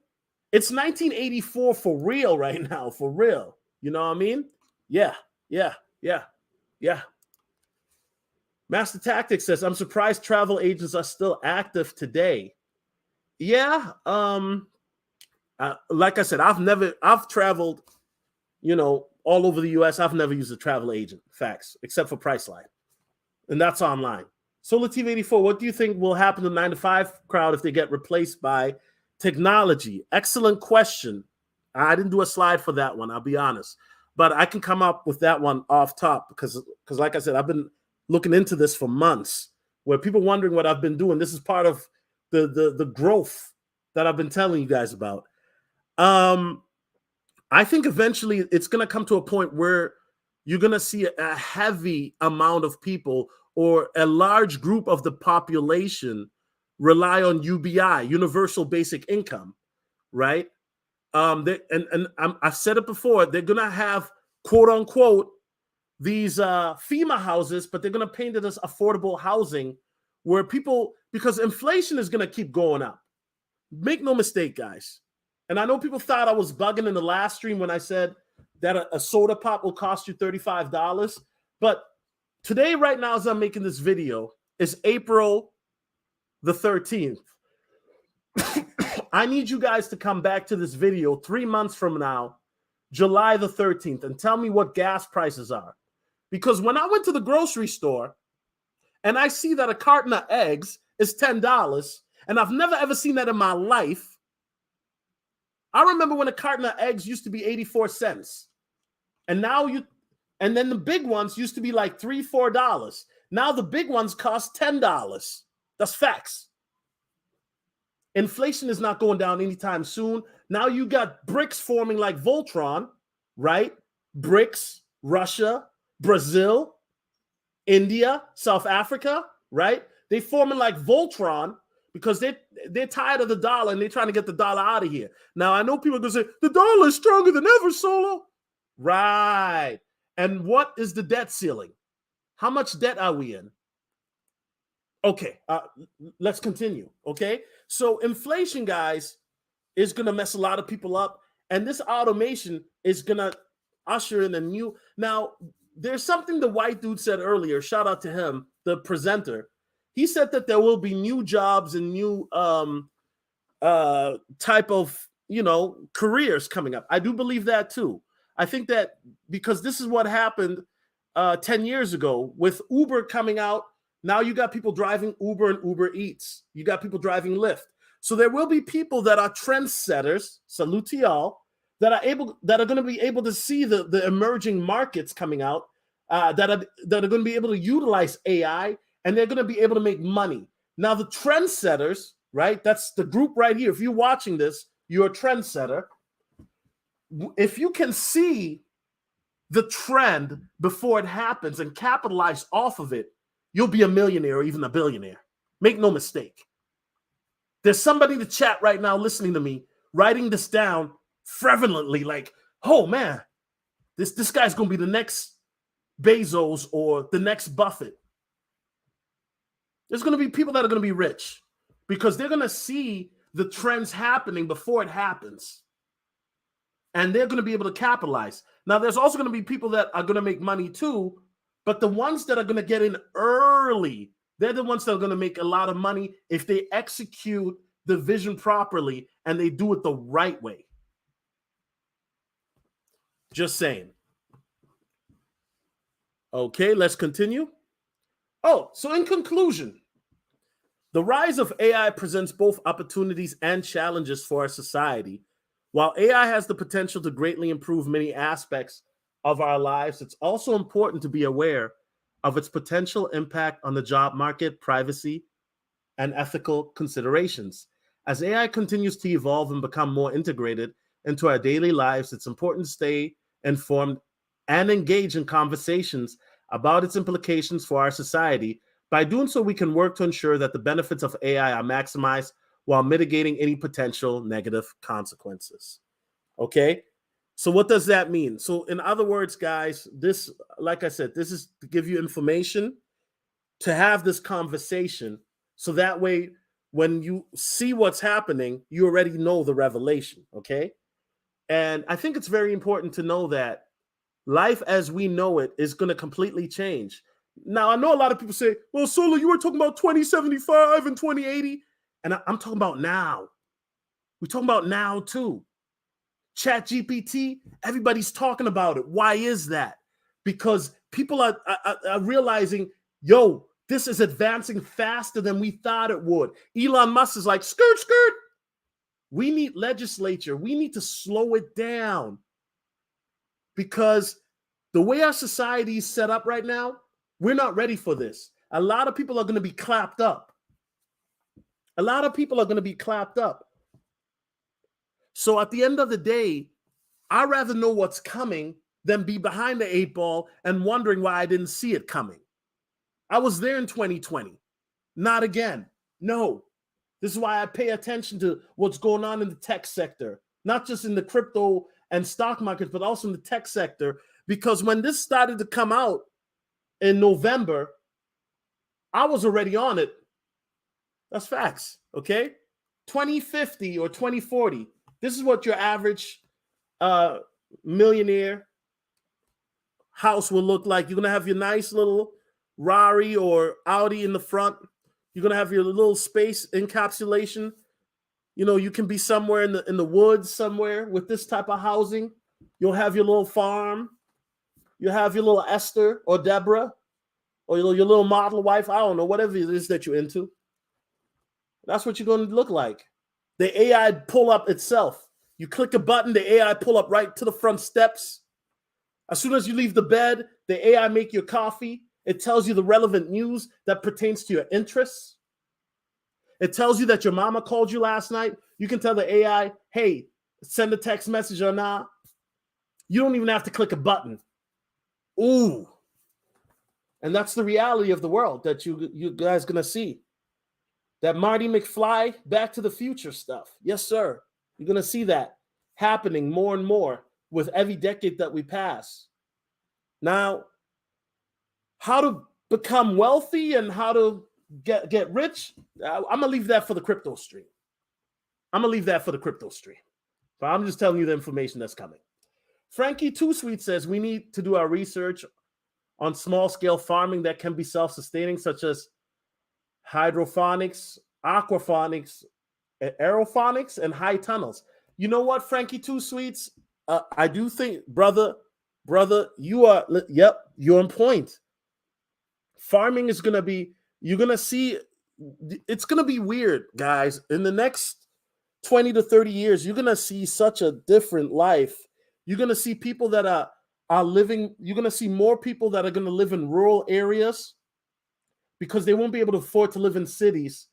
It's 1984 for real right now, for real. You know what I mean? Yeah. Master Tactics says, I'm surprised travel agents are still active today. Yeah. Like I said, I've traveled, all over the US. I've never used a travel agent. Facts, except for Priceline. And that's online. Solar TV 84, what do you think will happen to the 9-to-5 crowd if they get replaced by technology? Excellent question. I didn't do a slide for that one, I'll be honest. But I can come up with that one off top because like I said, I've been looking into this for months, where people wondering what I've been doing. This is part of the growth that I've been telling you guys about. I think eventually it's going to come to a point where you're going to see a heavy amount of people or a large group of the population rely on UBI, universal basic income, right? I've said it before, they're going to have, quote unquote, these FEMA houses, but they're going to paint it as affordable housing where people, because inflation is going to keep going up. Make no mistake, guys. And I know people thought I was bugging in the last stream when I said that a soda pop will cost you $35. But today, right now, as I'm making this video, is April the 13th. I need you guys to come back to this video 3 months from now, July the 13th, and tell me what gas prices are. Because when I went to the grocery store and I see that a carton of eggs is $10, and I've never ever seen that in my life. I remember when a carton of eggs used to be 84 cents. And then the big ones used to be like $3, $4. Now the big ones cost $10. That's facts. Inflation is not going down anytime soon. Now you got BRICS forming like Voltron, right? BRICS, Russia, Brazil, India, South Africa, right? They forming like Voltron because they're tired of the dollar and they're trying to get the dollar out of here. Now, I know people are going to say, the dollar is stronger than ever, Solo. Right. And what is the debt ceiling? How much debt are we in? Okay, let's continue, okay? So inflation, guys, is going to mess a lot of people up. And this automation is going to usher in a new... Now, there's something the white dude said earlier. Shout out to him, the presenter. He said that there will be new jobs and new type of, careers coming up. I do believe that too. I think that because this is what happened 10 years ago with Uber coming out. Now you got people driving Uber and Uber Eats. You got people driving Lyft. So there will be people that are trendsetters, salute to y'all, that are going to be able to see the emerging markets coming out, that are going to be able to utilize AI, and they're going to be able to make money. Now the trendsetters, right? That's the group right here. If you're watching this, you're a trendsetter. If you can see the trend before it happens and capitalize off of it, you'll be a millionaire or even a billionaire. Make no mistake. There's somebody in the chat right now listening to me, writing this down fervently, like, oh man, this guy's going to be the next Bezos or the next Buffett. There's going to be people that are going to be rich because they're going to see the trends happening before it happens. And they're going to be able to capitalize. Now, there's also going to be people that are going to make money too, but the ones that are going to get in early, they're the ones that are going to make a lot of money if they execute the vision properly and they do it the right way. Just saying. Okay, let's continue. Oh, so in conclusion, the rise of AI presents both opportunities and challenges for our society. While AI has the potential to greatly improve many aspects of our lives, it's also important to be aware of its potential impact on the job market, privacy, and ethical considerations. As AI continues to evolve and become more integrated into our daily lives, it's important to stay informed and engage in conversations about its implications for our society. By doing so, we can work to ensure that the benefits of AI are maximized while mitigating any potential negative consequences. Okay? So what does that mean? So in other words, guys, this, like I said, this is to give you information, to have this conversation, so that way when you see what's happening, you already know the revelation, okay? And I think it's very important to know that life as we know it is going to completely change. Now, I know a lot of people say, well, Solo, you were talking about 2075 and 2080. And I'm talking about now. We're talking about now too. ChatGPT, everybody's talking about it. Why is that? Because people are realizing, yo, this is advancing faster than we thought it would. Elon Musk is like, skirt, skirt. We need legislature. We need to slow it down. Because the way our society is set up right now, we're not ready for this. A lot of people are going to be clapped up. A lot of people are going to be clapped up. So at the end of the day, I'd rather know what's coming than be behind the 8 ball and wondering why I didn't see it coming. I was there in 2020. Not again. No. This is why I pay attention to what's going on in the tech sector, not just in the crypto and stock markets, but also in the tech sector. Because when this started to come out in November, I was already on it. That's facts, okay? 2050 or 2040. This is what your average millionaire house will look like. You're going to have your nice little Rari or Audi in the front. You're going to have your little space encapsulation. You know, you can be somewhere in the woods somewhere with this type of housing. You'll have your little farm. You'll have your little Esther or Deborah or your little model wife. I don't know, whatever it is that you're into. That's what you're going to look like. The AI pull up itself. You click a button, the AI pull up right to the front steps. As soon as you leave the bed, the AI make your coffee. It tells you the relevant news that pertains to your interests. It tells you that your mama called you last night. You can tell the AI, hey, send a text message or not. You don't even have to click a button. Ooh. And that's the reality of the world that you guys going to see. That Marty McFly, Back to the Future stuff. Yes, sir. You're going to see that happening more and more with every decade that we pass. Now, how to become wealthy and how to get rich, I'm going to leave that for the crypto stream. But I'm just telling you the information that's coming. Frankie Too Sweet says we need to do our research on small-scale farming that can be self-sustaining, such as hydroponics, aquaponics, aeroponics, and high tunnels. You know what, Frankie Too Sweets? I do think, brother, you're on point. Farming is going to be, you're going to see, it's going to be weird, guys. In the next 20 to 30 years, you're going to see such a different life. You're going to see people that are living, you're going to see more people that are going to live in rural areas because they won't be able to afford to live in cities.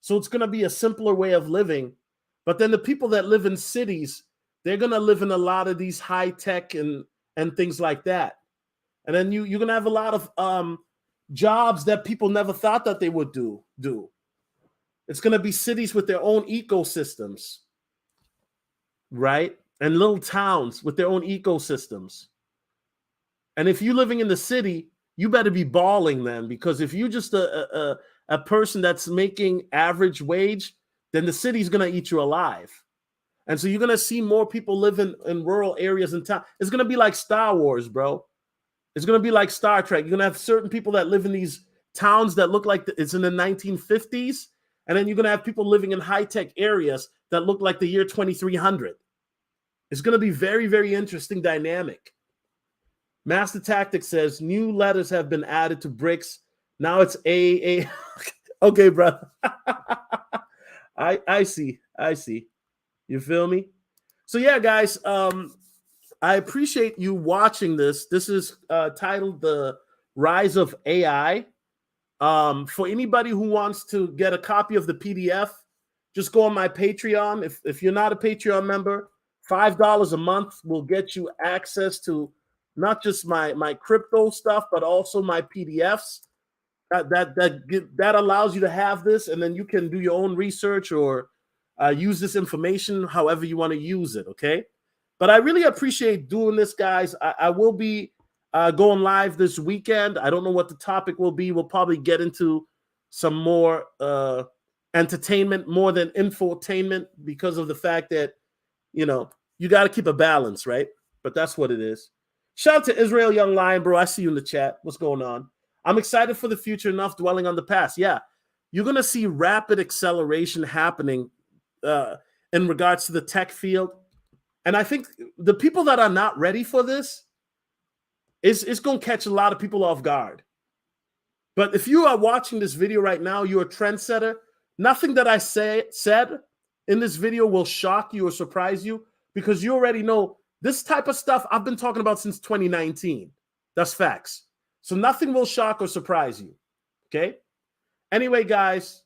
So it's going to be a simpler way of living. But then the people that live in cities, they're going to live in a lot of these high tech and things like that. And then you're going to have a lot of jobs that people never thought that they would do. It's going to be cities with their own ecosystems, right? And little towns with their own ecosystems. And if you're living in the city, you better be balling then, because if you're just a a person that's making average wage, then the city's going to eat you alive. And so you're going to see more people living in rural areas in town. It's going to be like Star Wars, bro. It's going to be like Star Trek. You're going to have certain people that live in these towns that look like it's in the 1950s. And then you're going to have people living in high-tech areas that look like the year 2300. It's going to be very, very interesting dynamic. Master Tactics says, new letters have been added to bricks. Now it's A. Okay, brother. I see. You feel me? So yeah, guys, I appreciate you watching this. This is titled The Rise of AI. For anybody who wants to get a copy of the PDF, just go on my Patreon. If you're not a Patreon member, $5 a month will get you access to not just my crypto stuff, but also my PDFs. That allows you to have this, and then you can do your own research or use this information however you want to use it, okay? But I really appreciate doing this, guys. I will be going live this weekend. I don't know what the topic will be. We'll probably get into some more entertainment more than infotainment because of the fact that, you got to keep a balance, right? But that's what it is. Shout out to Israel Young Lion, bro. I see you in the chat. What's going on? I'm excited for the future, enough dwelling on the past. Yeah, you're going to see rapid acceleration happening in regards to the tech field. And I think the people that are not ready for this, it's going to catch a lot of people off guard. But if you are watching this video right now, you're a trendsetter. Nothing that I said in this video will shock you or surprise you, because you already know this type of stuff I've been talking about since 2019. That's facts. So nothing will shock or surprise you. Okay? Anyway, guys,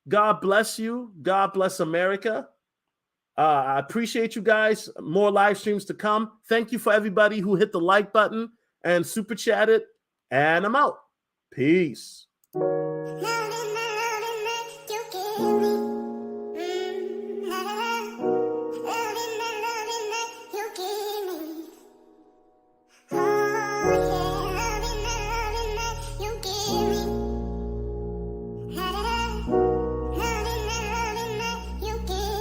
God bless you. God bless America. I appreciate you guys. More live streams to come. Thank you for everybody who hit the like button and super chatted. And I'm out. Peace.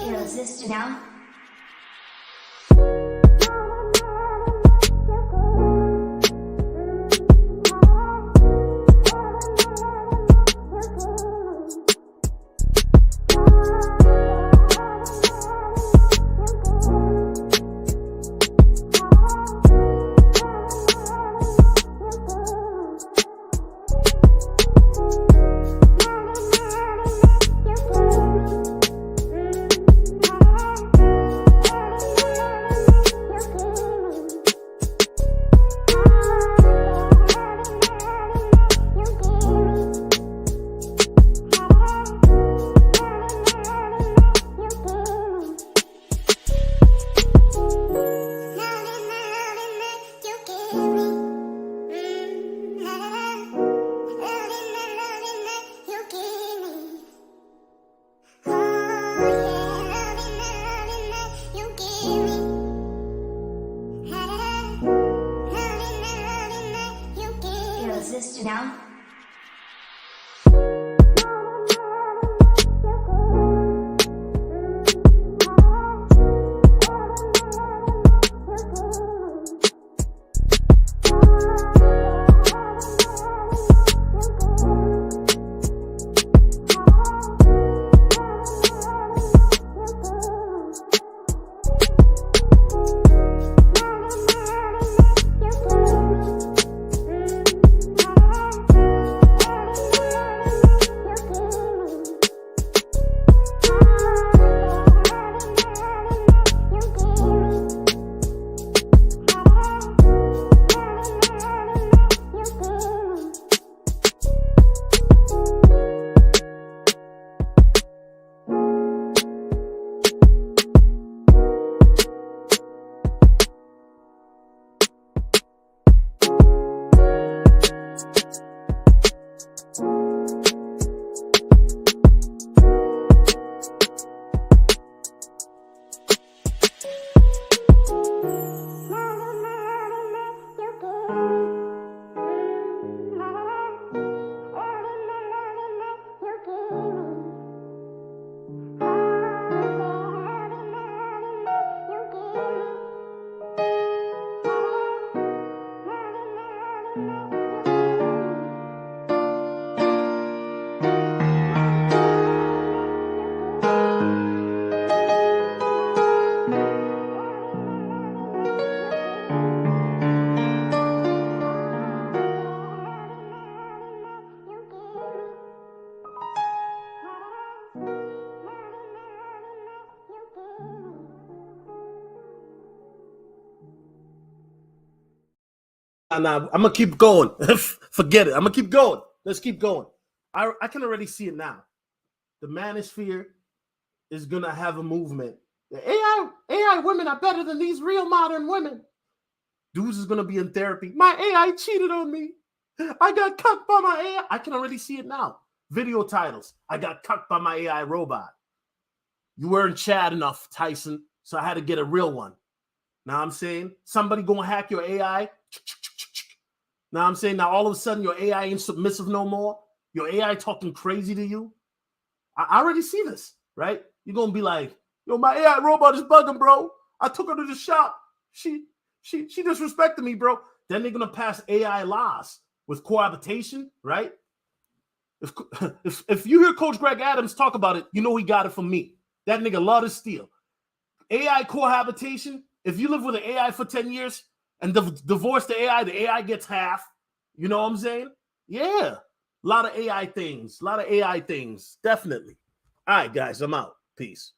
Irresistible now. Irresistible now. I'm gonna keep going. Forget it. I'm gonna keep going. Let's keep going. I can already see it now. The manosphere is gonna have a movement. The AI women are better than these real modern women. Dudes is gonna be in therapy. My AI cheated on me. I got cucked by my AI. I can already see it now. Video titles. I got cucked by my AI robot. You weren't Chad enough, Tyson, so I had to get a real one. Now I'm saying somebody gonna hack your AI. Now I'm saying now all of a sudden your AI ain't submissive no more. Your AI talking crazy to you. I already see this, right? You're gonna be like, yo, my AI robot is bugging, bro. I took her to the shop. She disrespected me, bro. Then they're gonna pass AI laws with cohabitation, right? If you hear Coach Greg Adams talk about it, you know he got it from me. That nigga love to steal. AI cohabitation. If you live with an AI for 10 years and divorce the AI gets half. You know what I'm saying? Yeah. A lot of AI things. Definitely. All right, guys, I'm out. Peace.